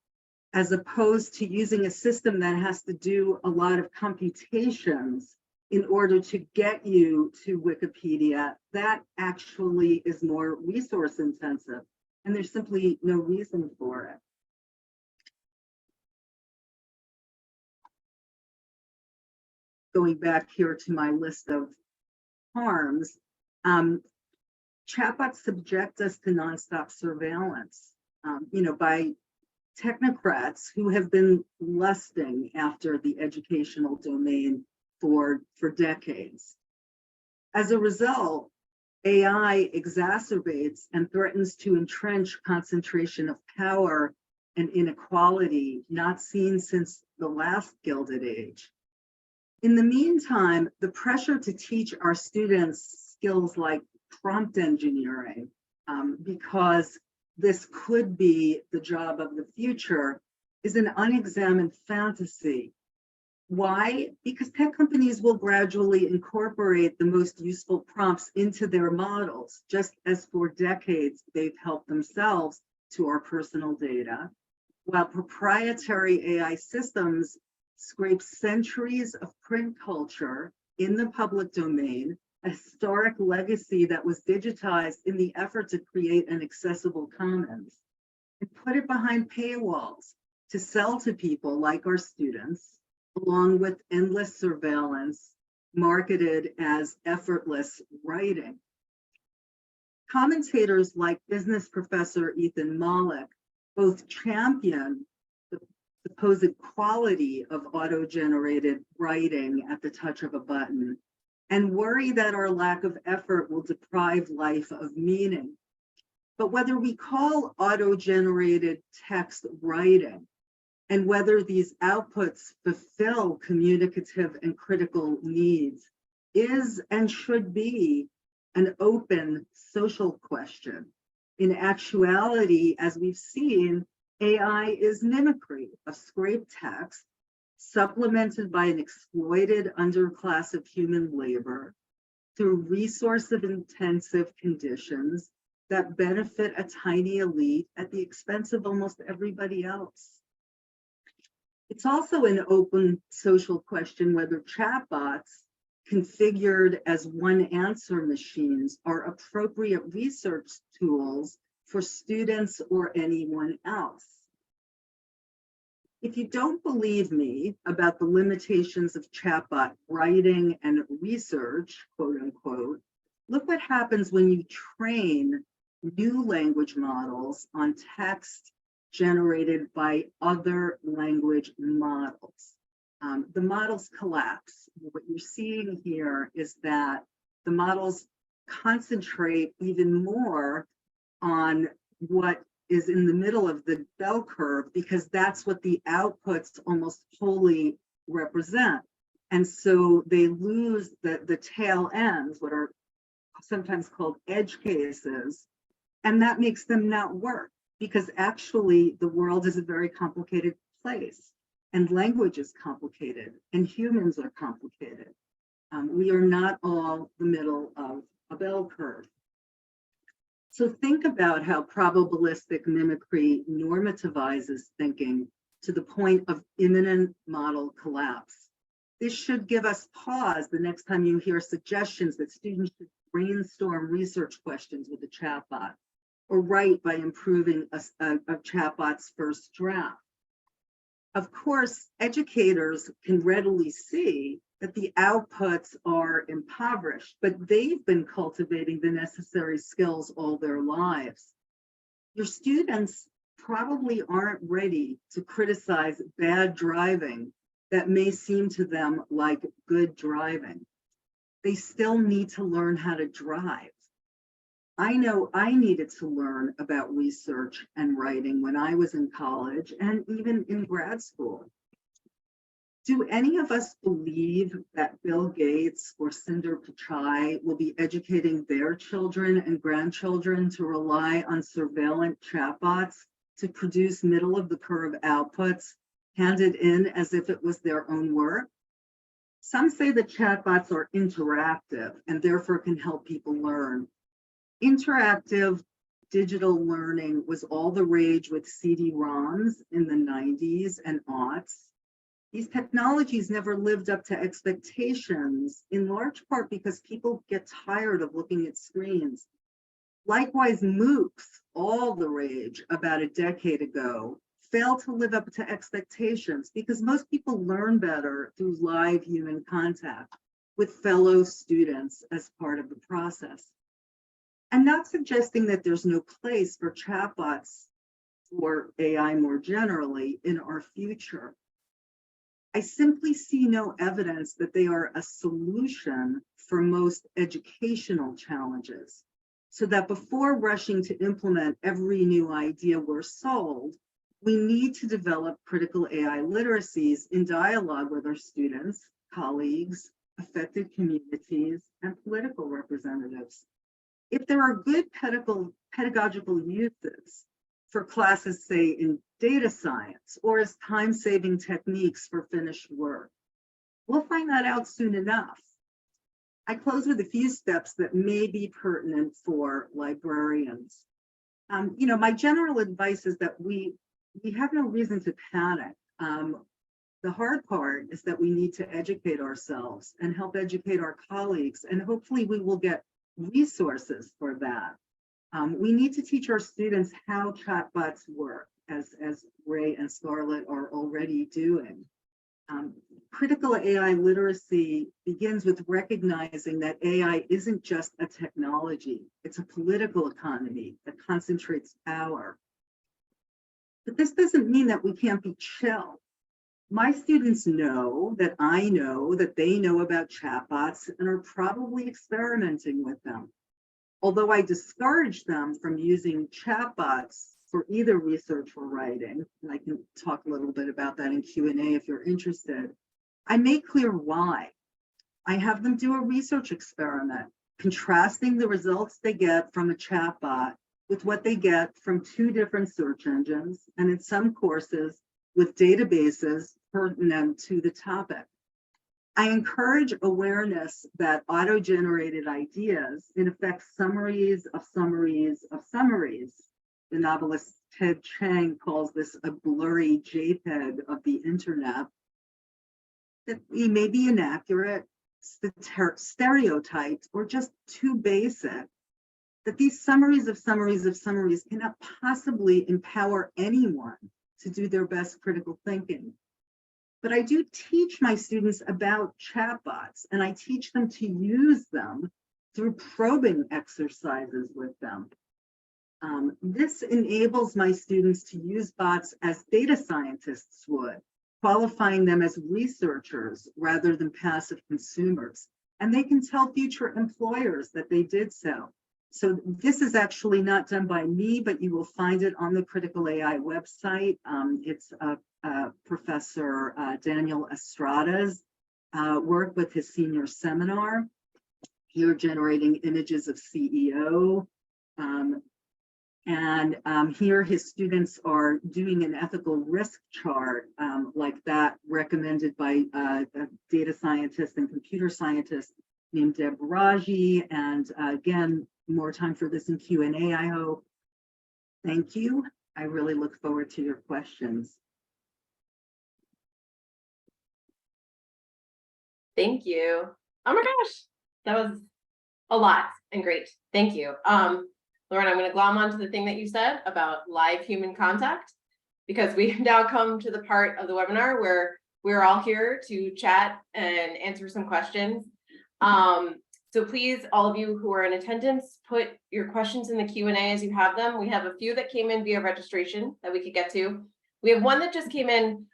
as opposed to using a system that has to do a lot of computations in order to get you to Wikipedia, that actually is more resource intensive, and there's simply no reason for it. Going back here to my list of harms, chatbots subject us to nonstop surveillance, by technocrats who have been lusting after the educational domain for decades. As a result, AI exacerbates and threatens to entrench concentration of power and inequality not seen since the last Gilded Age. In the meantime, the pressure to teach our students skills like prompt engineering, because this could be the job of the future, is an unexamined fantasy. Why? Because tech companies will gradually incorporate the most useful prompts into their models, just as for decades they've helped themselves to our personal data, while proprietary AI systems scrape centuries of print culture in the public domain, a historic legacy that was digitized in the effort to create an accessible commons, and put it behind paywalls to sell to people like our students, along with endless surveillance marketed as effortless writing. Commentators like business professor Ethan Mollick both champion the supposed quality of auto-generated writing at the touch of a button, and worry that our lack of effort will deprive life of meaning. But whether we call auto-generated text writing, and whether these outputs fulfill communicative and critical needs, is and should be an open social question. In actuality, as we've seen, AI is mimicry of scraped text, supplemented by an exploited underclass of human labor through resource-intensive conditions that benefit a tiny elite at the expense of almost everybody else. It's also an open social question whether chatbots configured as one-answer machines are appropriate research tools for students or anyone else. If you don't believe me about the limitations of chatbot writing and research, quote unquote, look what happens when you train new language models on text generated by other language models. The models collapse. What you're seeing here is that the models concentrate even more on what is in the middle of the bell curve, because that's what the outputs almost wholly represent. And so they lose the tail ends, what are sometimes called edge cases, and that makes them not work, because actually the world is a very complicated place, and language is complicated, and humans are complicated. We are not all the middle of a bell curve. So think about how probabilistic mimicry normativizes thinking to the point of imminent model collapse. This should give us pause the next time you hear suggestions that students should brainstorm research questions with a chatbot or write by improving a chatbot's first draft. Of course, educators can readily see that the outputs are impoverished, but they've been cultivating the necessary skills all their lives. Your students probably aren't ready to criticize bad driving that may seem to them like good driving. They still need to learn how to drive. I know I needed to learn about research and writing when I was in college and even in grad school. Do any of us believe that Bill Gates or Sundar Pichai will be educating their children and grandchildren to rely on surveillance chatbots to produce middle-of-the-curve outputs handed in as if it was their own work? Some say that chatbots are interactive and therefore can help people learn. Interactive digital learning was all the rage with CD-ROMs in the 90s and aughts. These technologies never lived up to expectations, in large part because people get tired of looking at screens. Likewise, MOOCs, all the rage about a decade ago, failed to live up to expectations because most people learn better through live human contact with fellow students as part of the process. I'm not suggesting that there's no place for chatbots or AI more generally in our future. I simply see no evidence that they are a solution for most educational challenges, so that before rushing to implement every new idea we're sold, we need to develop critical AI literacies in dialogue with our students, colleagues, affected communities, and political representatives. If there are good pedagogical uses for classes, say in data science or as time-saving techniques for finished work, we'll find that out soon enough. I close with a few steps that may be pertinent for librarians. My general advice is that we have no reason to panic. The hard part is that we need to educate ourselves and help educate our colleagues, and hopefully we will get resources for that. We need to teach our students how chatbots work, as Ray and Scarlett are already doing. Critical AI literacy begins with recognizing that AI isn't just a technology, it's a political economy that concentrates power. But this doesn't mean that we can't be chill. My students know that I know that they know about chatbots and are probably experimenting with them. Although I discourage them from using chatbots for either research or writing, and I can talk a little bit about that in Q&A if you're interested, I make clear why. I have them do a research experiment, contrasting the results they get from a chatbot with what they get from 2 different search engines, and in some courses with databases pertinent to the topic. I encourage awareness that auto-generated ideas, in effect, summaries of summaries of summaries. The novelist Ted Chiang calls this a blurry JPEG of the internet. That we may be inaccurate, stereotyped, or just too basic. That these summaries of summaries of summaries cannot possibly empower anyone to do their best critical thinking. But I do teach my students about chatbots, and I teach them to use them through probing exercises with them. This enables my students to use bots as data scientists would, qualifying them as researchers rather than passive consumers. And they can tell future employers that they did so. So this is actually not done by me, but you will find it on the Critical AI website. It's Professor Daniel Estrada's work with his senior seminar. Here, generating images of CEO. Here his students are doing an ethical risk chart like that recommended by a data scientist and computer scientist named Deb Raji. And again, more time for this in Q&A, I hope. Thank you. I really look forward to your questions. Thank you. Oh my gosh, that was a lot and great. Thank you. Lauren, I'm going to glom onto the thing that you said about live human contact, because we've now come to the part of the webinar where we're all here to chat and answer some questions. So please, all of you who are in attendance, put your questions in the Q&A as you have them. We have a few that came in via registration that we could get to. We have one that just came in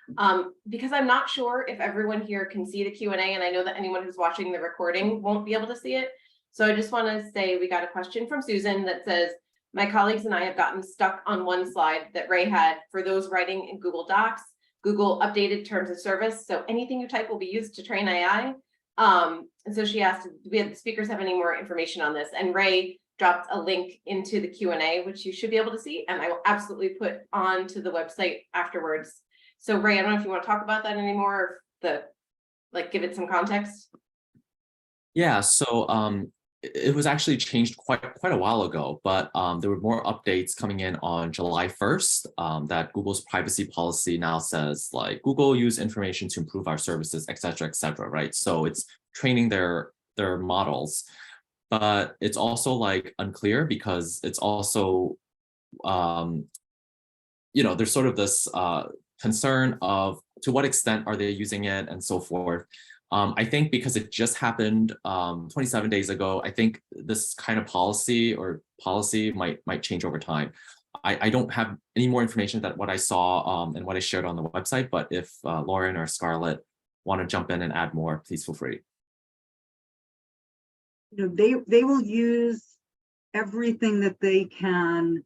because I'm not sure if everyone here can see the Q&A, and I know that anyone who's watching the recording won't be able to see it. So I just want to say we got a question from Susan that says, my colleagues and I have gotten stuck on one slide that Ray had for those writing in Google Docs. Google updated terms of service, so anything you type will be used to train AI. And so she asked, do we have the speakers have any more information on this? And Ray dropped a link into the Q&A, which you should be able to see, and I will absolutely put onto the website afterwards. So Ray, I don't know if you want to talk about that anymore, or give it some context. Yeah, so it was actually changed quite a while ago, but there were more updates coming in on July 1st that Google's privacy policy now says, like, Google use information to improve our services, et cetera, right? So it's training their models, but it's also like unclear because it's also, there's sort of this concern of to what extent are they using it and so forth. I think because it just happened 27 days ago, I think this kind of policy might change over time. I don't have any more information than what I saw and what I shared on the website, but if Lauren or Scarlett want to jump in and add more, please feel free. They will use everything that they can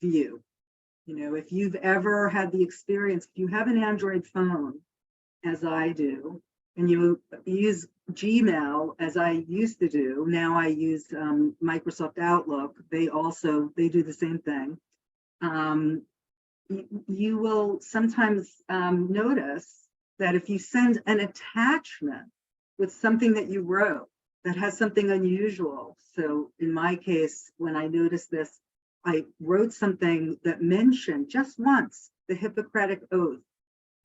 view. If you've ever had the experience, if you have an Android phone, as I do, and you use Gmail, as I used to do, now I use Microsoft Outlook, they do the same thing. You will sometimes notice that if you send an attachment with something that you wrote that has something unusual. So in my case, when I noticed this, I wrote something that mentioned just once the Hippocratic Oath.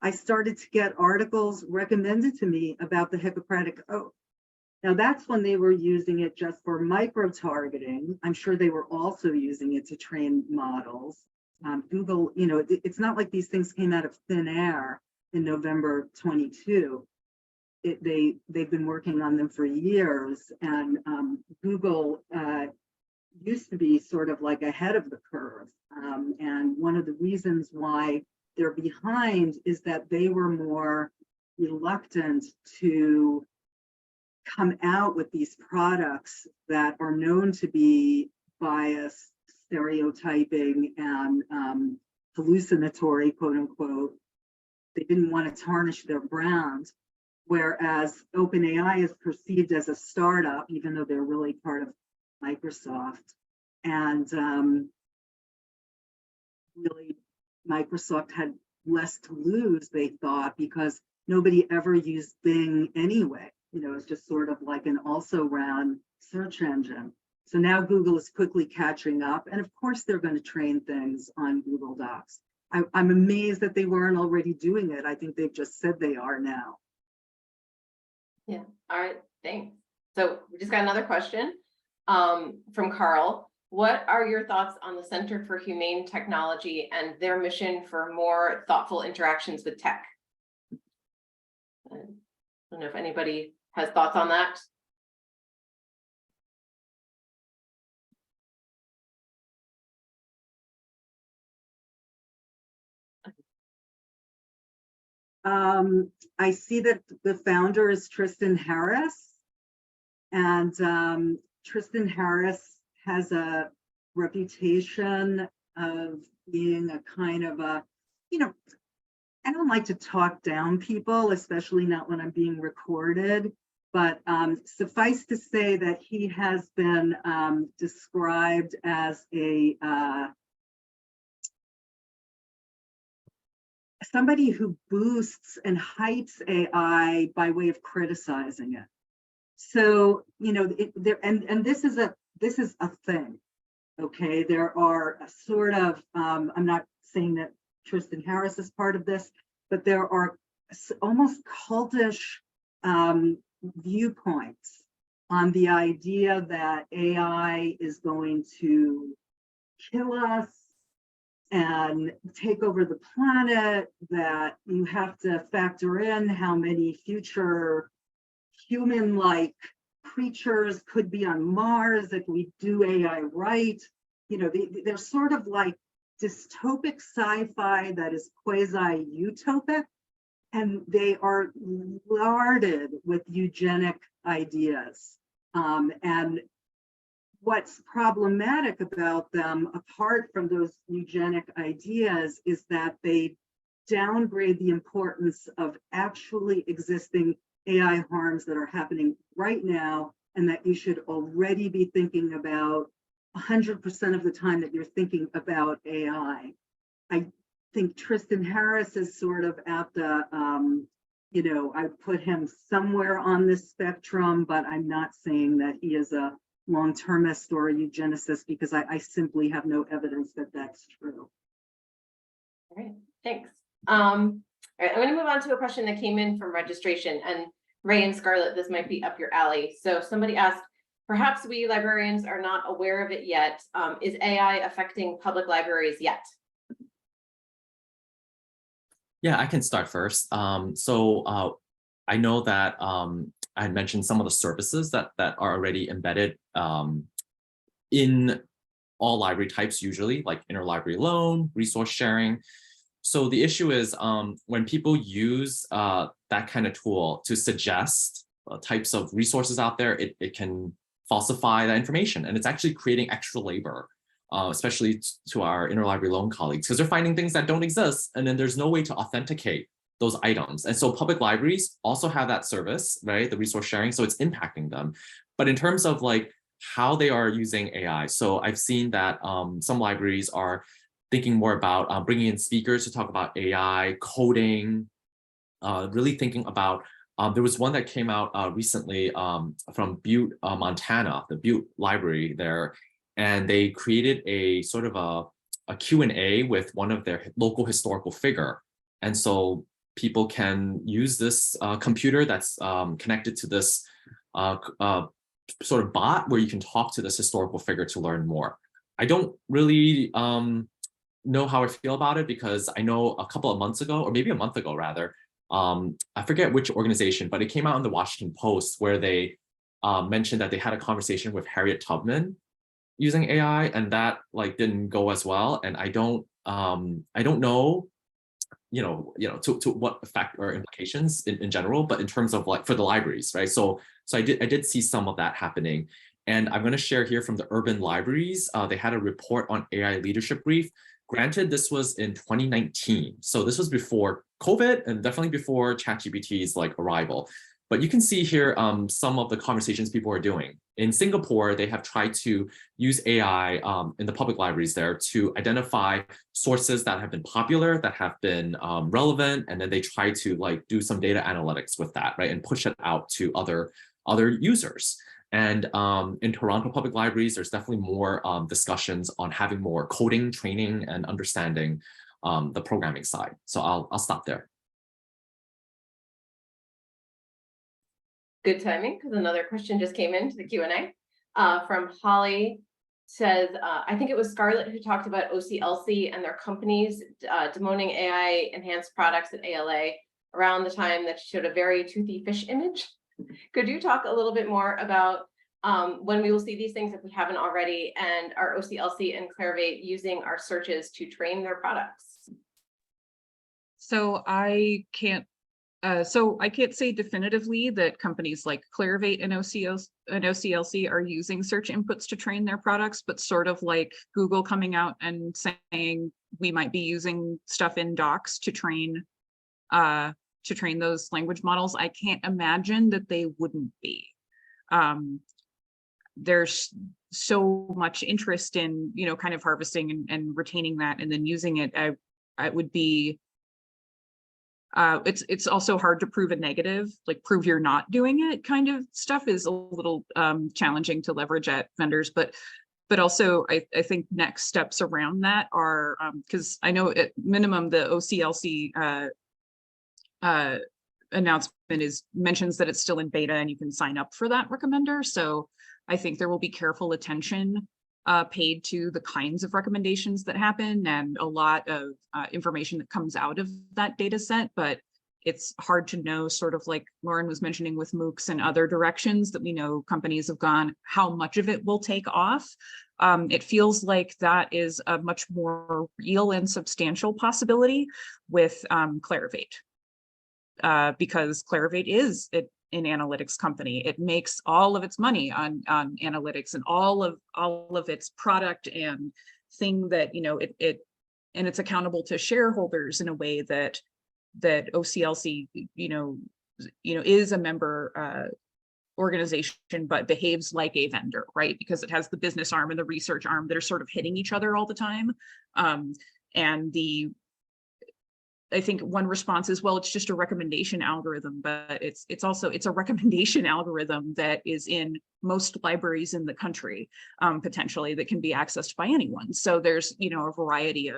I started to get articles recommended to me about the Hippocratic Oath. Now that's when they were using it just for micro-targeting. I'm sure they were also using it to train models. Google, it's not like these things came out of thin air in November 22. They've been working on them for years, and Google used to be sort of like ahead of the curve. And one of the reasons why they're behind is that they were more reluctant to come out with these products that are known to be biased, stereotyping, and hallucinatory, quote unquote. They didn't want to tarnish their brand, whereas OpenAI is perceived as a startup, even though they're really part of Microsoft. And really, Microsoft had less to lose, they thought, because nobody ever used Bing anyway. It's just sort of like an also-ran search engine. So now Google is quickly catching up. And of course, they're going to train things on Google Docs. I'm amazed that they weren't already doing it. I think they've just said they are now. Yeah. All right. Thanks. So we just got another question from Carl. What are your thoughts on the Center for Humane Technology and their mission for more thoughtful interactions with tech? I don't know if anybody has thoughts on that. I see that the founder is Tristan Harris, and Tristan Harris has a reputation of being a kind of a, I don't like to talk down people, especially not when I'm being recorded, but suffice to say that he has been described as somebody who boosts and hypes AI by way of criticizing it. So, and this is this is a thing. Okay, there are a sort of, I'm not saying that Tristan Harris is part of this, but there are almost cultish viewpoints on the idea that AI is going to kill us and take over the planet, that you have to factor in how many future human-like creatures could be on Mars if we do AI right. You know, they're sort of like dystopic sci-fi that is quasi-utopic, and they are larded with eugenic ideas. And what's problematic about them, apart from those eugenic ideas, is that they downgrade the importance of actually existing AI harms that are happening right now, and that you should already be thinking about 100% of the time that you're thinking about AI. I think Tristan Harris is sort of at the, you know, I put him somewhere on this spectrum, but I'm not saying that he is a long-termist or a eugenicist, because I simply have no evidence that that's true. All right, thanks. All right, I'm going to move on to a question that came in from registration, and Ray and Scarlett, this might be up your alley. So somebody asked, perhaps we librarians are not aware of it yet. Is AI affecting public libraries yet? Yeah, I can start first. I know that I mentioned some of the services that are already embedded in all library types, usually like interlibrary loan, resource sharing. So the issue is when people use that kind of tool to suggest types of resources out there, it can falsify that information, and it's actually creating extra labor, especially to our interlibrary loan colleagues, because they're finding things that don't exist, and then there's no way to authenticate those items. And so public libraries also have that service, right? The resource sharing, so it's impacting them. But in terms of like how they are using AI, so I've seen that some libraries are thinking more about bringing in speakers to talk about AI, coding, really thinking about, there was one that came out recently from Butte, Montana, the Butte Library there, and they created a sort of a Q&A with one of their local historical figure. And so people can use this computer that's connected to this sort of bot where you can talk to this historical figure to learn more. I don't really know how I feel about it, because I know a couple of months ago, or maybe a month ago rather, I forget which organization, but it came out in the Washington Post where they mentioned that they had a conversation with Harriet Tubman using AI, and that like didn't go as well. And I don't know, to what effect or implications in general, but in terms of like for the libraries, right? So I did see some of that happening. And I'm going to share here from the urban libraries. They had a report on AI leadership brief. Granted, this was in 2019. So this was before COVID and definitely before ChatGPT's like arrival. But you can see here some of the conversations people are doing. In Singapore, they have tried to use AI in the public libraries there to identify sources that have been popular, that have been relevant, and then they try to like do some data analytics with that, right, and push it out to other users. And in Toronto public libraries, there's definitely more discussions on having more coding, training, and understanding the programming side. So I'll stop there. Good timing, because another question just came into the Q&A from Holly. Says, I think it was Scarlett who talked about OCLC and their companies demoting AI enhanced products at ALA around the time that showed a very toothy fish image. Could you talk a little bit more about when we will see these things if we haven't already, and are OCLC and Clarivate using our searches to train their products? So I can't say definitively that companies like Clarivate and OCLC are using search inputs to train their products, but sort of like Google coming out and saying we might be using stuff in docs to train those language models. I can't imagine that they wouldn't be. There's so much interest in, kind of harvesting and retaining that and then using it. I would be It's also hard to prove a negative, like prove you're not doing it kind of stuff is a little challenging to leverage at vendors, but also I think next steps around that are, because I know at minimum the OCLC announcement mentions that it's still in beta and you can sign up for that recommender. So I think there will be careful attention paid to the kinds of recommendations that happen and a lot of information that comes out of that data set, but it's hard to know, sort of like Lauren was mentioning with MOOCs and other directions that we know companies have gone, how much of it will take off. It feels like that is a much more real and substantial possibility with Clarivate, because Clarivate is an analytics company. It makes all of its money on analytics and all of its product and thing that, you know, and it's accountable to shareholders in a way that OCLC, you know, is a member organization, but behaves like a vendor, right? Because it has the business arm and the research arm that are sort of hitting each other all the time. And I think one response is, well, it's just a recommendation algorithm, but it's a recommendation algorithm that is in most libraries in the country, potentially, that can be accessed by anyone. So there's, you know, a variety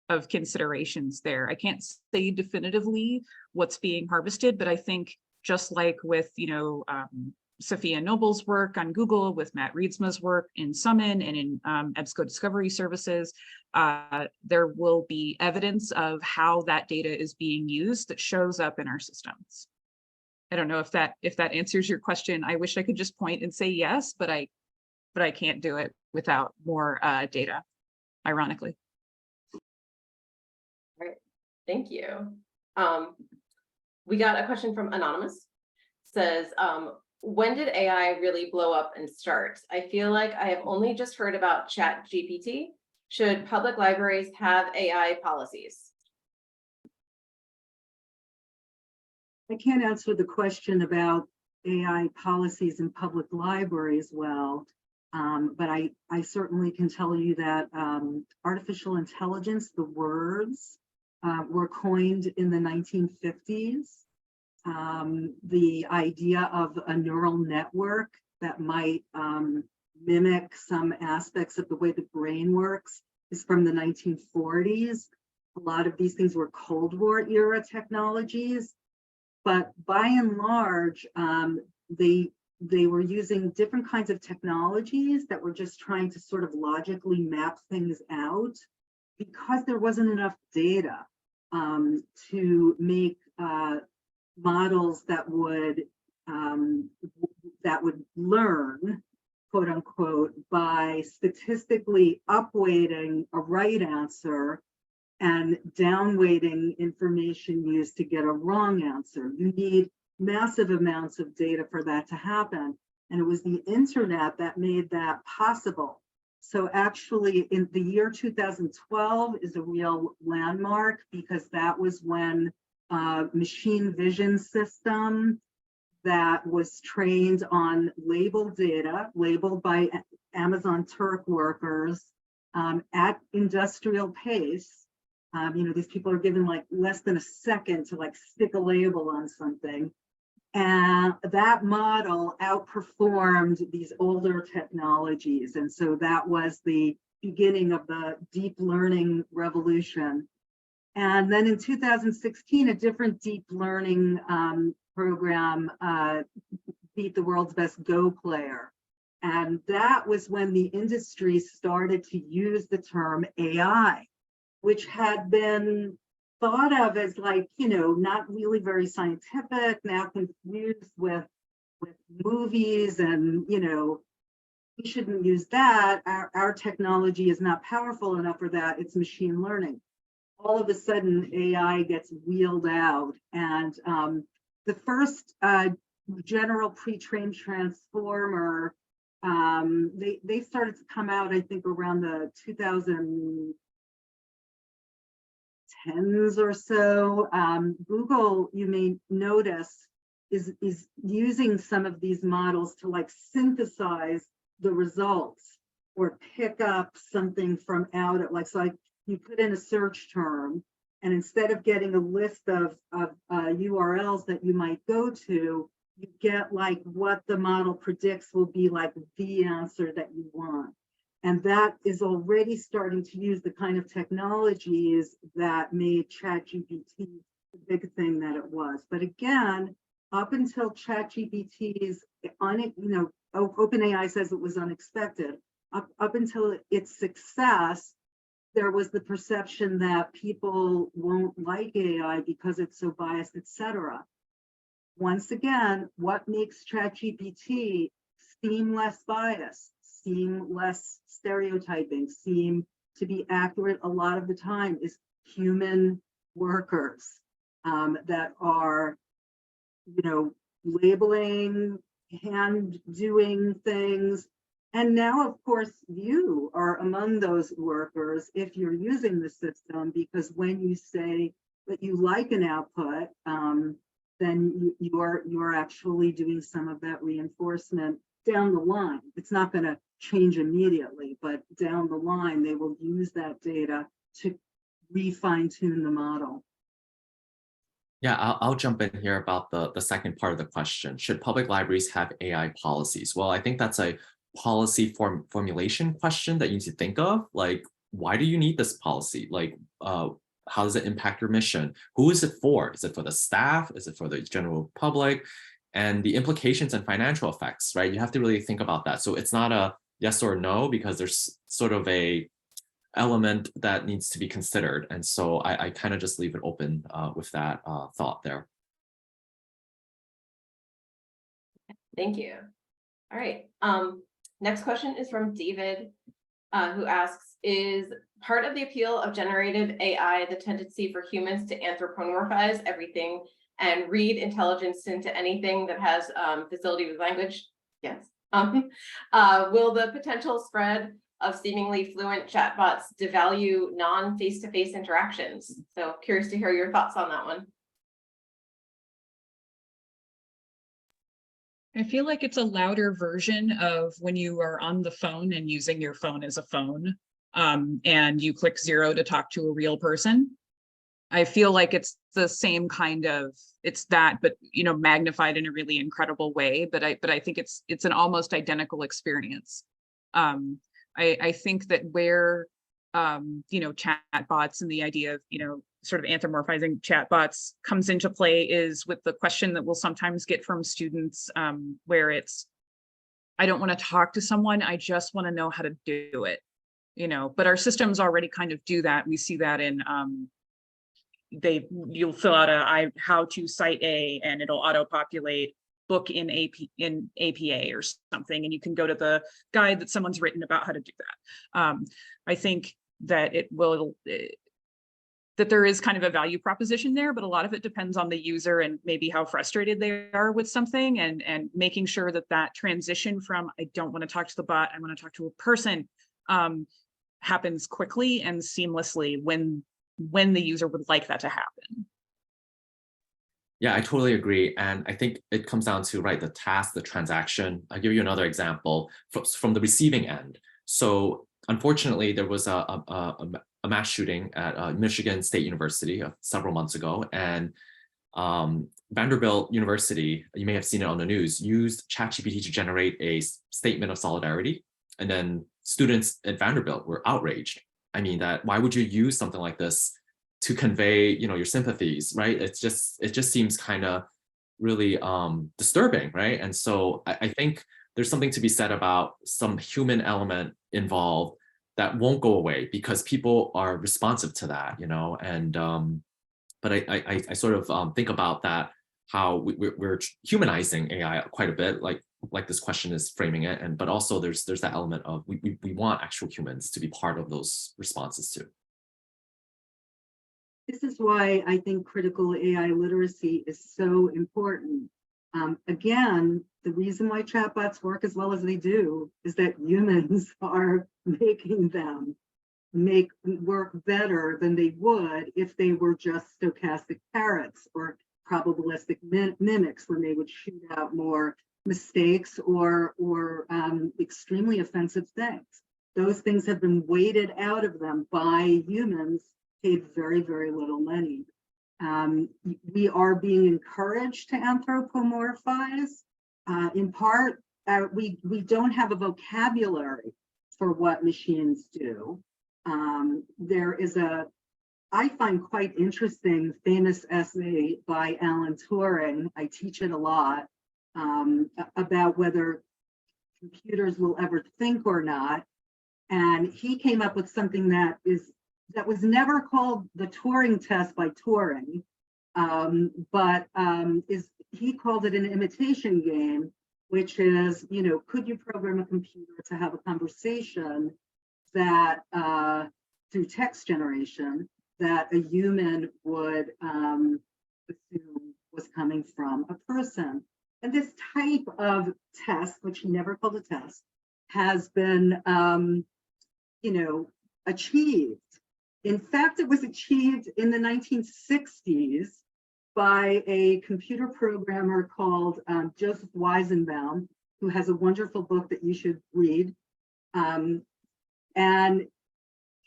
of considerations there. I can't say definitively what's being harvested, but I think just like with, you know, Sophia Noble's work on Google, with Matt Reedsma's work in Summon and in EBSCO Discovery Services, there will be evidence of how that data is being used that shows up in our systems. I don't know if that answers your question. I wish I could just point and say yes, but I can't do it without more data, ironically. All right, thank you. We got a question from Anonymous. Says, when did AI really blow up and start? I feel like I have only just heard about ChatGPT. Should public libraries have AI policies? I can't answer the question about AI policies in public libraries well, but I certainly can tell you that artificial intelligence, the words, were coined in the 1950s. The idea of a neural network that might mimic some aspects of the way the brain works is from the 1940s. A lot of these things were Cold War era technologies, but by and large, they were using different kinds of technologies that were just trying to sort of logically map things out, because there wasn't enough data to make models that would learn, quote unquote, by statistically upweighting a right answer and downweighting information used to get a wrong answer. You need massive amounts of data for that to happen. And it was the internet that made that possible. So actually in the year 2012 is a real landmark, because that was when machine vision system that was trained on labeled data, labeled by Amazon Turk workers at industrial pace. You know, these people are given like less than a second to like stick a label on something. And that model outperformed these older technologies. And so that was the beginning of the deep learning revolution. And then in 2016, a different deep learning program beat the world's best Go player. And that was when the industry started to use the term AI, which had been thought of as like, you know, not really very scientific, now confused with movies, and, you know, we shouldn't use that. Our technology is not powerful enough for that. It's machine learning. All of a sudden, AI gets wheeled out, and the first general pre-trained transformer, they started to come out, I think, around the 2010s or so. Google, you may notice, is using some of these models to like synthesize the results or pick up something from out of, like, so like you put in a search term And instead of getting a list of URLs that you might go to, you get like what the model predicts will be like the answer that you want. And that is already starting to use the kind of technologies that made ChatGPT the big thing that it was. But again, up until ChatGPT's OpenAI says it was unexpected. Up until its success, there was the perception that people won't like AI because it's so biased, etc. Once again, what makes ChatGPT seem less biased, seem less stereotyping, seem to be accurate a lot of the time is human workers that are, labeling, hand doing things. And now, of course, you are among those workers if you're using the system, because when you say that you like an output, then you are actually doing some of that reinforcement down the line. It's not going to change immediately, but down the line, they will use that data to refine tune the model. Yeah, I'll jump in here about the second part of the question. Should public libraries have AI policies? Well, I think that's a policy formulation question that you need to think of. Like, why do you need this policy? Like, how does it impact your mission? Who is it for? Is it for the staff? Is it for the general public? And the implications and financial effects, right? You have to really think about that. So it's not a yes or no, because there's sort of a element that needs to be considered. And so I kind of just leave it open with that thought there. Thank you. All right. Next question is from David, who asks, is part of the appeal of generative AI the tendency for humans to anthropomorphize everything and read intelligence into anything that has facility with language? Yes. Will the potential spread of seemingly fluent chatbots devalue non-face-to-face interactions? So curious to hear your thoughts on that one. I feel like it's a louder version of when you are on the phone and using your phone as a phone, and you click 0 to talk to a real person. I feel like it's the same kind of, it's that, but magnified in a really incredible way. But I think it's an almost identical experience. I think that where chatbots and the idea of sort of anthropomorphizing chatbots comes into play is with the question that we'll sometimes get from students, where it's, I don't want to talk to someone, I just want to know how to do it. But our systems already kind of do that. We see that in you'll fill out how to cite a, and it'll auto-populate book in APA or something, and you can go to the guide that someone's written about how to do that. I think that that there is kind of a value proposition there, but a lot of it depends on the user and maybe how frustrated they are with something, and making sure that transition from I don't want to talk to the bot, I want to talk to a person, happens quickly and seamlessly when the user would like that to happen. Yeah, I totally agree. And I think it comes down to, right, the task, the transaction. I'll give you another example from the receiving end. So unfortunately, there was a mass shooting at Michigan State University several months ago. And Vanderbilt University, you may have seen it on the news, used ChatGPT to generate a statement of solidarity. And then students at Vanderbilt were outraged. I mean, why would you use something like this to convey, your sympathies, right? It just seems kind of really disturbing, right? And so I think there's something to be said about some human element involved that won't go away because people are responsive to that, And but I sort of think about that, how we're humanizing AI quite a bit, like this question is framing it, but also there's that element of we want actual humans to be part of those responses too. This is why I think critical AI literacy is so important. Again, the reason why chatbots work as well as they do is that humans are making them work better than they would if they were just stochastic parrots or probabilistic mimics, when they would shoot out more mistakes or extremely offensive things. Those things have been weighted out of them by humans paid very, very little money. We are being encouraged to anthropomorphize. In part, we don't have a vocabulary for what machines do. There is I find quite interesting, famous essay by Alan Turing. I teach it a lot, about whether computers will ever think or not. And he came up with something that was never called the Turing test by Turing, but he called it an imitation game, which is, could you program a computer to have a conversation that through text generation that a human would assume was coming from a person. And this type of test, which he never called a test, has been, achieved. In fact, it was achieved in the 1960s by a computer programmer called Joseph Weizenbaum, who has a wonderful book that you should read. And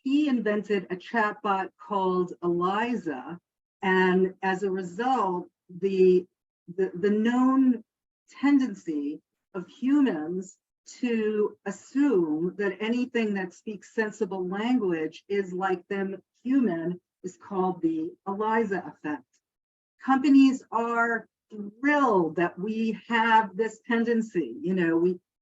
he invented a chatbot called Eliza. And as a result, the known tendency of humans to assume that anything that speaks sensible language is like them human is called the Eliza effect. Companies are thrilled that we have this tendency.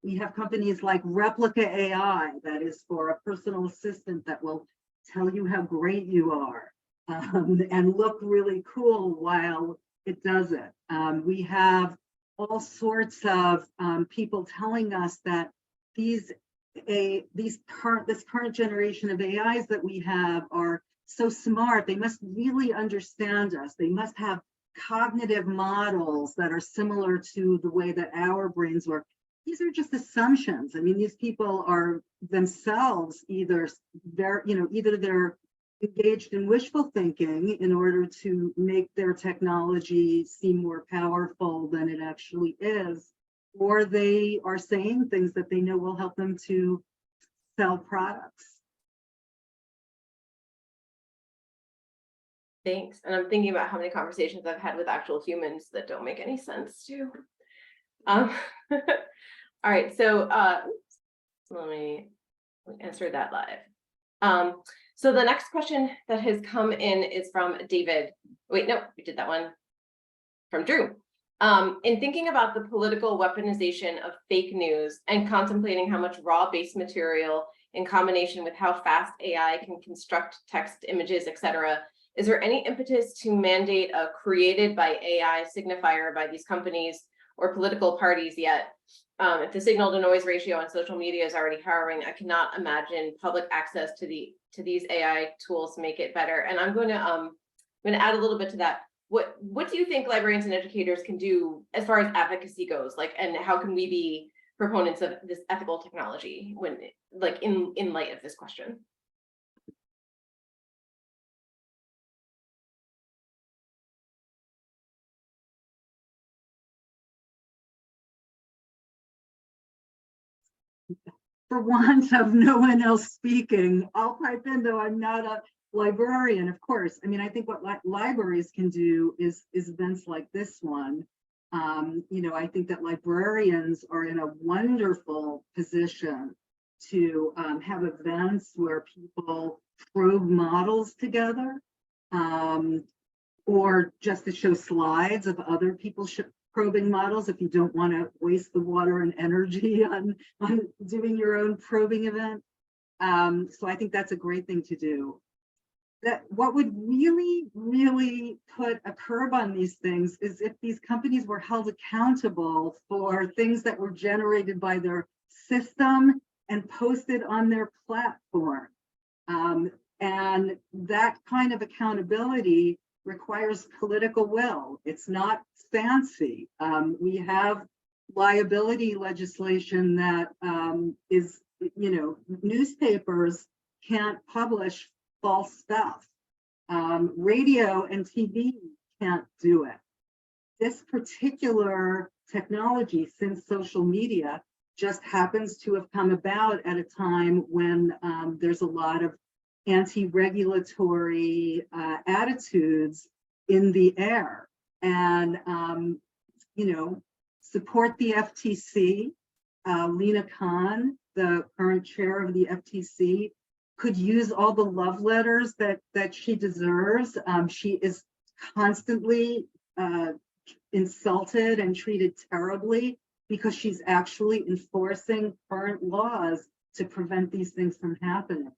We have companies like Replica AI that is for a personal assistant that will tell you how great you are and look really cool while it does it. We have all sorts of people telling us that this current generation of AIs that we have are so smart, they must really understand us. They must have cognitive models that are similar to the way that our brains work. These are just assumptions. I mean, these people are themselves either they're engaged in wishful thinking in order to make their technology seem more powerful than it actually is, or they are saying things that they know will help them to sell products. Thanks. And I'm thinking about how many conversations I've had with actual humans that don't make any sense too. All right, so let me answer that live. So the next question that has come in is from David. Wait, no, we did that one from Drew. In thinking about the political weaponization of fake news and contemplating how much raw base material in combination with how fast AI can construct text, images, etc., is there any impetus to mandate a created by AI signifier by these companies or political parties yet? If the signal to noise ratio on social media is already harrowing, I cannot imagine public access to these AI tools to make it better. And I'm going to add a little bit to that. What do you think librarians and educators can do as far as advocacy goes? And how can we be proponents of this ethical technology when, in light of this question? For want of no one else speaking, I'll pipe in, though I'm not a librarian, of course. I mean, I think what libraries can do is events like this one. I think that librarians are in a wonderful position to have events where people probe models together, or just to show slides of other people probing models if you don't want to waste the water and energy on doing your own probing event. So I think that's a great thing to do. That what would really, really put a curb on these things is if these companies were held accountable for things that were generated by their system and posted on their platform. And that kind of accountability requires political will. It's not fancy. We have liability legislation that is, newspapers can't publish false stuff. Radio and TV can't do it. This particular technology, since social media, just happens to have come about at a time when there's a lot of anti-regulatory attitudes in the air, and support the FTC. Lena Khan, the current chair of the FTC, could use all the love letters that she deserves. She is constantly insulted and treated terribly because she's actually enforcing current laws to prevent these things from happening.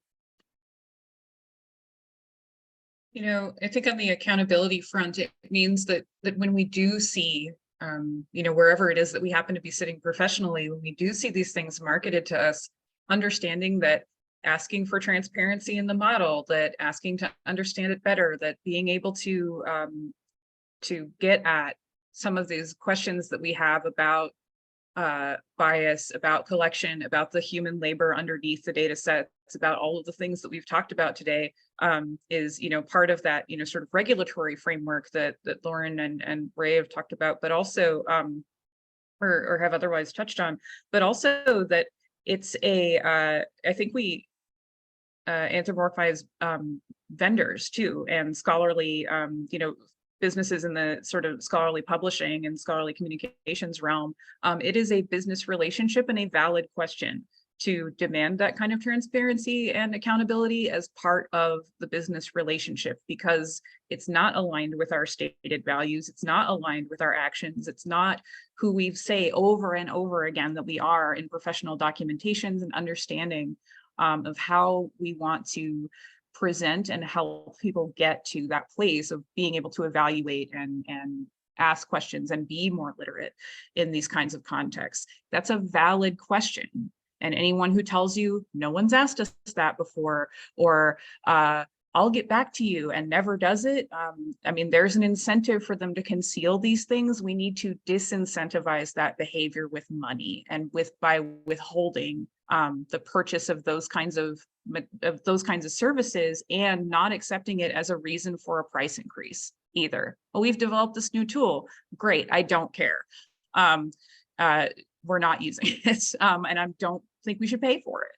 I think on the accountability front, it means that when we do see, wherever it is that we happen to be sitting professionally, when we do see these things marketed to us, understanding that asking for transparency in the model, that asking to understand it better, that being able to get at some of these questions that we have about bias, about collection, about the human labor underneath the data sets, about all of the things that we've talked about today, is part of that sort of regulatory framework that Lauren and Ray have talked about, but also or have otherwise touched on, but also that it's I think we anthropomorphize vendors too, and scholarly businesses in the sort of scholarly publishing and scholarly communications realm. It is a business relationship and a valid question to demand that kind of transparency and accountability as part of the business relationship, because it's not aligned with our stated values. It's not aligned with our actions. It's not who we say over and over again that we are in professional documentations and understanding of how we want to present and help people get to that place of being able to evaluate and ask questions and be more literate in these kinds of contexts. That's a valid question. And anyone who tells you no one's asked us that before, or I'll get back to you and never does it. There's an incentive for them to conceal these things. We need to disincentivize that behavior with money and by withholding the purchase of those kinds of services, and not accepting it as a reason for a price increase either. Well, we've developed this new tool. Great, I don't care. We're not using it, and I don't think we should pay for it.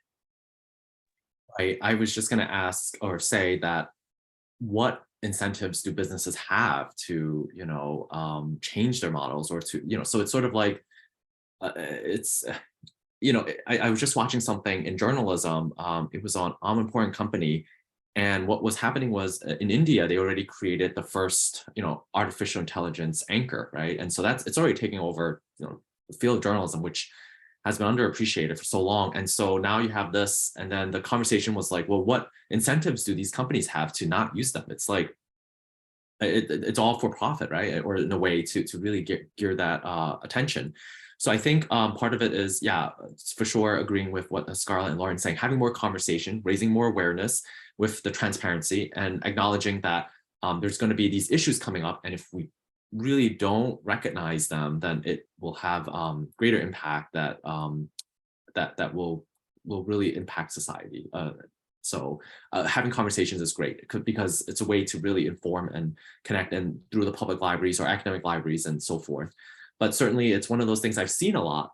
I was just going to ask or say that what incentives do businesses have to, change their models, or to, so it's sort of like, I was just watching something in journalism. It was on Important Company. And what was happening was in India, they already created the first, artificial intelligence anchor, right? And so it's already taking over, the field of journalism, which has been underappreciated for so long. And so now you have this, and then the conversation was like, well, what incentives do these companies have to not use them? It's like, it's all for profit, right? Or in a way to really gear that attention. So I think part of it is, for sure, agreeing with what Scarlett and Lauren saying, having more conversation, raising more awareness with the transparency, and acknowledging that there's going to be these issues coming up. And if we really don't recognize them, then it will have greater impact that will really impact society. So having conversations is great, because it's a way to really inform and connect, and through the public libraries or academic libraries and so forth. But certainly it's one of those things I've seen a lot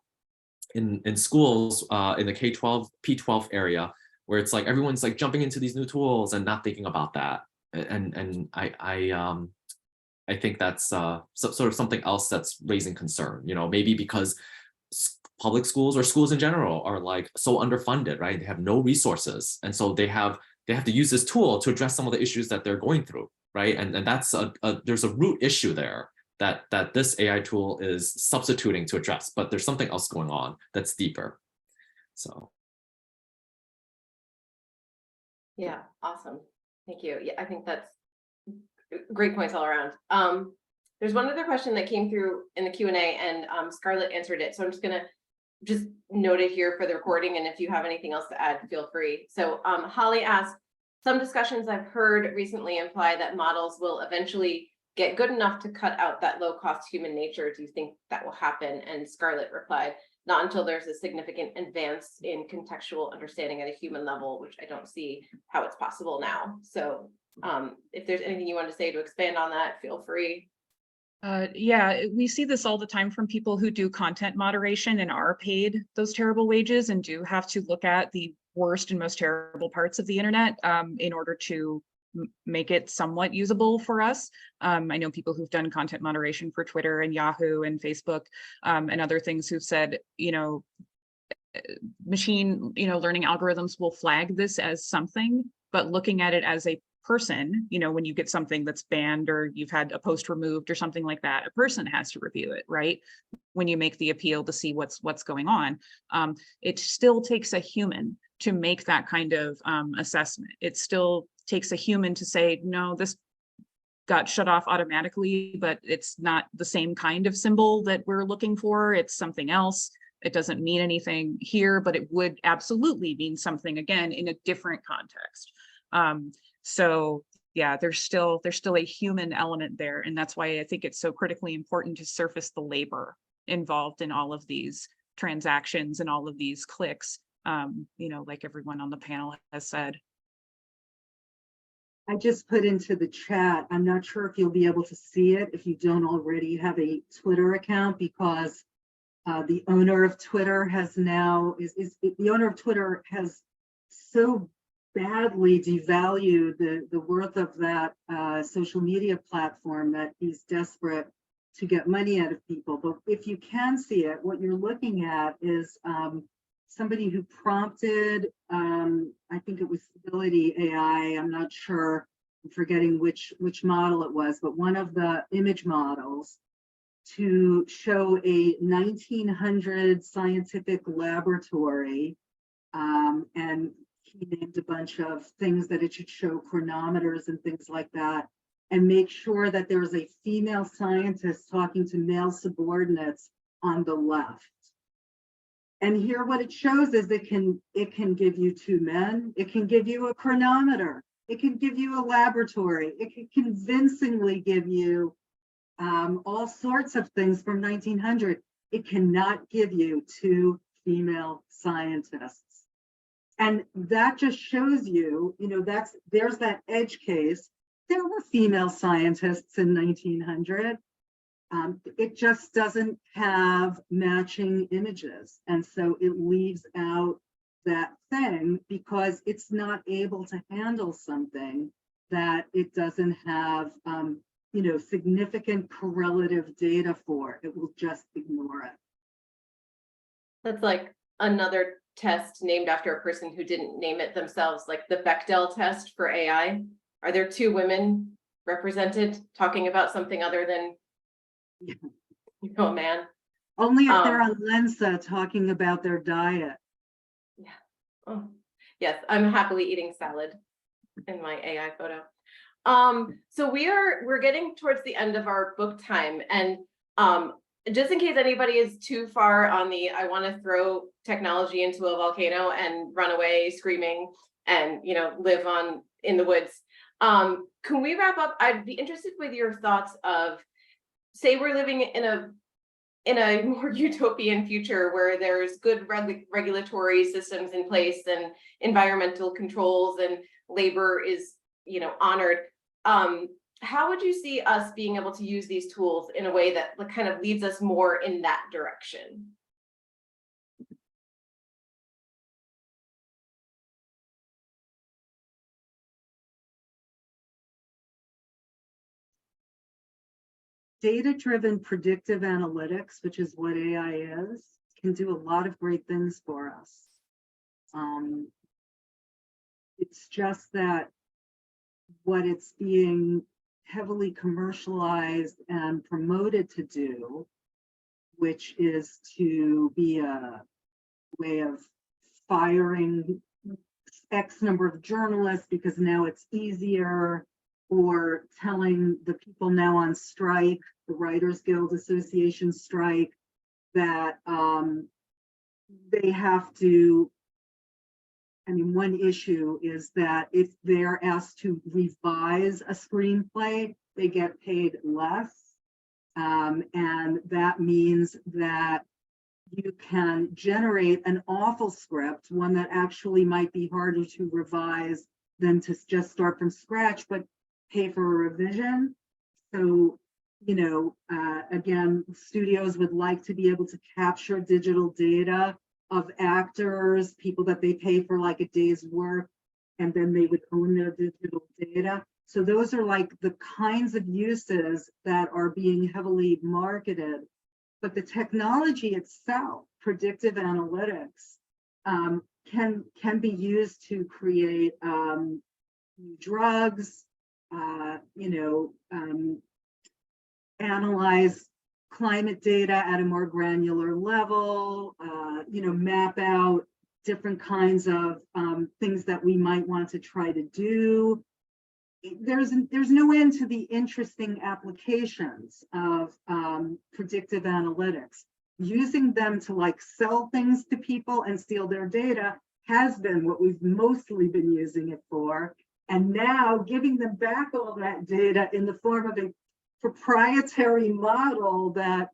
in schools, in the K-12, P-12 area, where it's like everyone's like jumping into these new tools and not thinking about that. And I think that's sort of something else that's raising concern, maybe because public schools or schools in general are like so underfunded, right? They have no resources. And so they have to use this tool to address some of the issues that they're going through, right? And that's there's a root issue there that this AI tool is substituting to address, but there's something else going on that's deeper. So. Yeah, awesome. Thank you. Yeah, I think that's great points all around. There's one other question that came through in the Q&A, and Scarlett answered it. So I'm just gonna note it here for the recording, and if you have anything else to add, feel free. So Holly asked, some discussions I've heard recently imply that models will eventually get good enough to cut out that low-cost human nature. Do you think that will happen? And Scarlett replied, not until there's a significant advance in contextual understanding at a human level, which I don't see how it's possible now. So if there's anything you want to say to expand on that, feel free. Yeah, we see this all the time from people who do content moderation and are paid those terrible wages, and do have to look at the worst and most terrible parts of the internet in order to make it somewhat usable for us. I know people who've done content moderation for Twitter and Yahoo and Facebook and other things who've said, machine, learning algorithms will flag this as something, but looking at it as a person, when you get something that's banned or you've had a post removed or something like that, a person has to review it, right? When you make the appeal to see what's going on, it still takes a human to make that kind of assessment. It still takes a human to say, no, this got shut off automatically, but it's not the same kind of symbol that we're looking for. It's something else. It doesn't mean anything here, but it would absolutely mean something again in a different context. So yeah, there's still a human element there. And that's why I think it's so critically important to surface the labor involved in all of these transactions and all of these clicks, like everyone on the panel has said. I just put into the chat, I'm not sure if you'll be able to see it if you don't already have a Twitter account, because the owner of Twitter has now, the owner of Twitter has so badly devalued the worth of that social media platform that he's desperate to get money out of people. But if you can see it, what you're looking at is somebody who prompted, I think it was Stability AI, I'm not sure, I'm forgetting which model it was, but one of the image models, to show a 1900 scientific laboratory, and he named a bunch of things that it should show, chronometers and things like that, and make sure that there was a female scientist talking to male subordinates on the left. And here what it shows is it can give you two men, it can give you a chronometer, it can give you a laboratory, it can convincingly give you all sorts of things from 1900. It cannot give you two female scientists. And that just shows you, there's that edge case. There were female scientists in 1900. It just doesn't have matching images. And so it leaves out that thing because it's not able to handle something that it doesn't have, significant correlative data for. It will just ignore it. That's like another test named after a person who didn't name it themselves, like the Bechdel test for AI. Are there two women represented talking about something other than a man? Only if they're on Lensa talking about their diet. Yeah. Oh, yes, I'm happily eating salad in my AI photo. So we're getting towards the end of our book time, and just in case anybody is too far on the I want to throw technology into a volcano and run away screaming and live in the woods, can we wrap up? I'd be interested with your thoughts of, say we're living in a more utopian future where there's good regulatory systems in place and environmental controls and labor is honored. How would you see us being able to use these tools in a way that kind of leads us more in that direction? Data-driven predictive analytics, which is what AI is, can do a lot of great things for us. It's just that what it's being heavily commercialized and promoted to do, which is to be a way of firing X number of journalists because now it's easier, or telling the people now on strike, the Writers Guild Association strike, that they have to, one issue is that if they're asked to revise a screenplay, they get paid less. And that means that you can generate an awful script, one that actually might be harder to revise than to just start from scratch, but pay for a revision. So, again, studios would like to be able to capture digital data of actors, people that they pay for like a day's work, and then they would own their digital data. So those are like the kinds of uses that are being heavily marketed. But the technology itself, predictive analytics, can be used to create new drugs, analyze climate data at a more granular level, map out different kinds of things that we might want to try to do. There's no end to the interesting applications of predictive analytics. Using them to like sell things to people and steal their data has been what we've mostly been using it for. And now giving them back all that data in the form of a proprietary model that,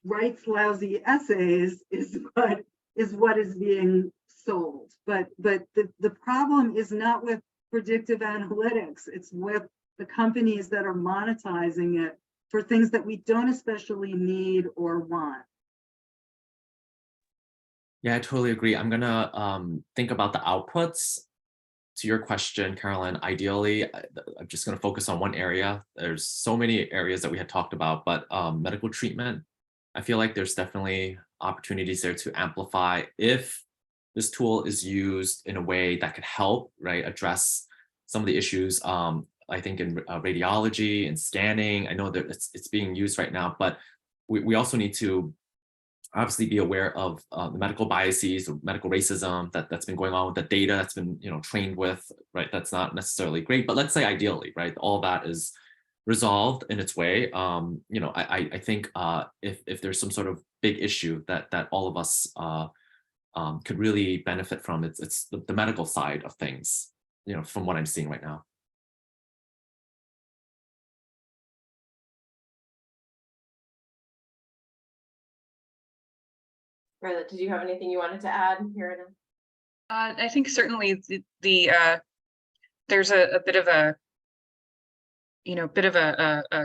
writes lousy essays is what is being sold. But the problem is not with predictive analytics. It's with the companies that are monetizing it for things that we don't especially need or want. Yeah, I totally agree. I'm gonna think about the outputs. To your question, Carolyn, ideally, I'm just gonna focus on one area. There's so many areas that we had talked about, but medical treatment, I feel like there's definitely opportunities there to amplify if this tool is used in a way that could help, right, address some of the issues. I think in radiology and scanning, I know that it's being used right now, but we also need to obviously be aware of the medical biases, or medical racism that's been going on with the data that's been trained with, right? That's not necessarily great, but let's say ideally, right, all that is resolved in its way. I think if there's some sort of big issue that all of us could really benefit from, it's the medical side of things, from what I'm seeing right now. Rilla, did you have anything you wanted to add here? I think certainly there's a bit of a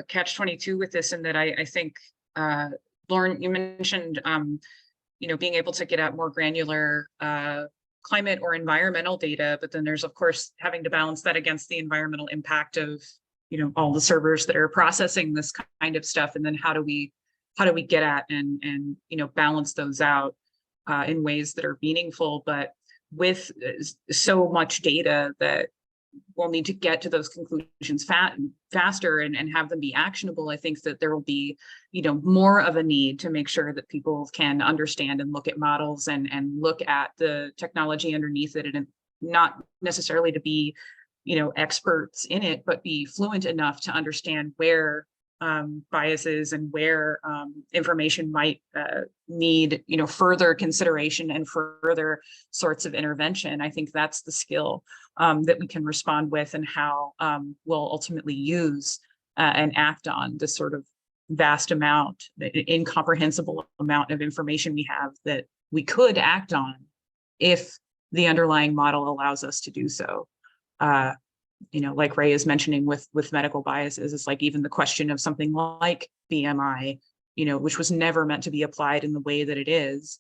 catch-22 with this, in that I think Lauren, you mentioned being able to get at more granular climate or environmental data, but then there's of course having to balance that against the environmental impact of all the servers that are processing this kind of stuff, and then how do we get at and balance those out in ways that are meaningful. But with so much data that we'll need to get to those conclusions faster and have them be actionable, I think that there will be more of a need to make sure that people can understand and look at models and look at the technology underneath it, and not necessarily to be experts in it, but be fluent enough to understand where biases and where information might need further consideration and further sorts of intervention. I think that's the skill that we can respond with, and how we'll ultimately use and act on this sort of vast amount, incomprehensible amount of information we have that we could act on if the underlying model allows us to do so. Like Ray is mentioning with medical biases, it's like even the question of something like BMI, which was never meant to be applied in the way that it is.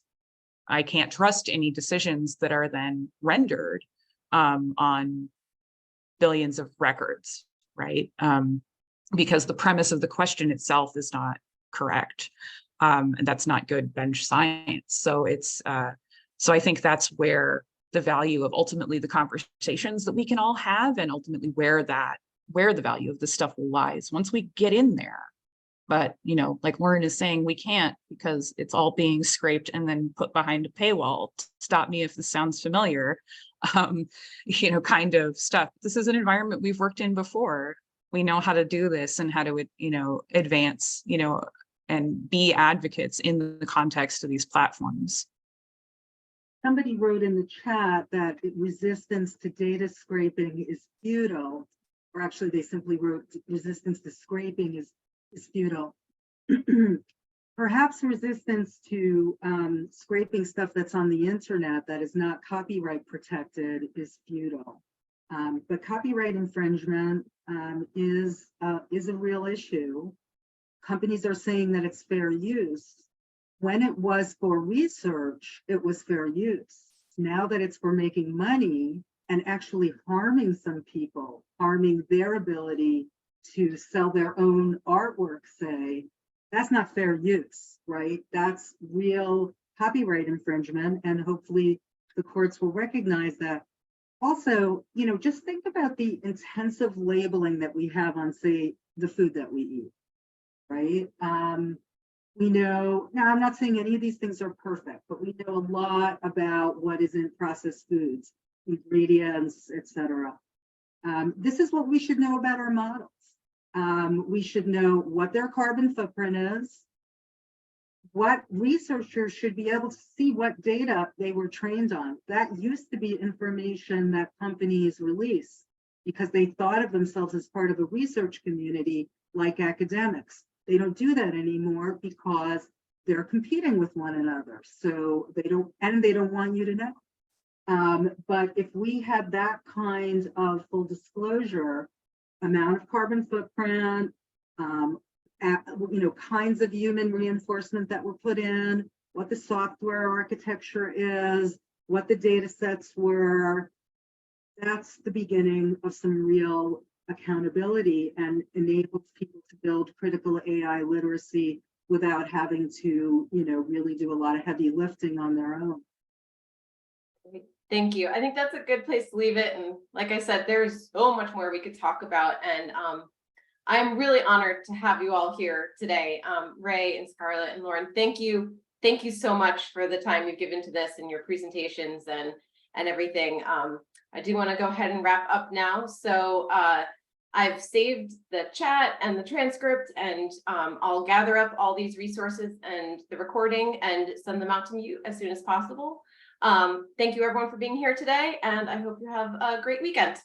I can't trust any decisions that are then rendered on billions of records, right? Because the premise of the question itself is not correct. And that's not good bench science. So so I think that's where the value of ultimately the conversations that we can all have, and ultimately where the value of this stuff lies once we get in there. But like Lauren is saying, we can't, because it's all being scraped and then put behind a paywall. Stop me if this sounds familiar, kind of stuff. This is an environment we've worked in before. We know how to do this and how to advance and be advocates in the context of these platforms. Somebody wrote in the chat that resistance to data scraping is futile, or actually they simply wrote resistance to scraping is futile. Perhaps resistance to scraping stuff that's on the internet that is not copyright protected is futile. But copyright infringement is a real issue. Companies are saying that it's fair use. when it was for research, it was fair use. Now that it's for making money and actually harming some people, harming their ability to sell their own artwork, say, that's not fair use, right? That's real copyright infringement, and hopefully the courts will recognize that. Also, just think about the intensive labeling that we have on, say, the food that we eat, right? We know, now I'm not saying any of these things are perfect, but we know a lot about what is in processed foods, ingredients, etc. This is what we should know about our models. We should know what their carbon footprint is, what researchers should be able to see what data they were trained on. That used to be information that companies release because they thought of themselves as part of a research community like academics. They don't do that anymore because they're competing with one another. So they don't want you to know. But if we had that kind of full disclosure, amount of carbon footprint, kinds of human reinforcement that were put in, what the software architecture is, what the data sets were, that's the beginning of some real accountability and enables people to build critical AI literacy without having to, really do a lot of heavy lifting on their own. Thank you. I think that's a good place to leave it. And like I said, there's so much more we could talk about. And I'm really honored to have you all here today. Ray and Scarlett and Lauren, thank you. Thank you so much for the time you've given to this and your presentations and everything. I do want to go ahead and wrap up now. So I've saved the chat and the transcript, and I'll gather up all these resources and the recording and send them out to you as soon as possible. Thank you everyone for being here today, and I hope you have a great weekend.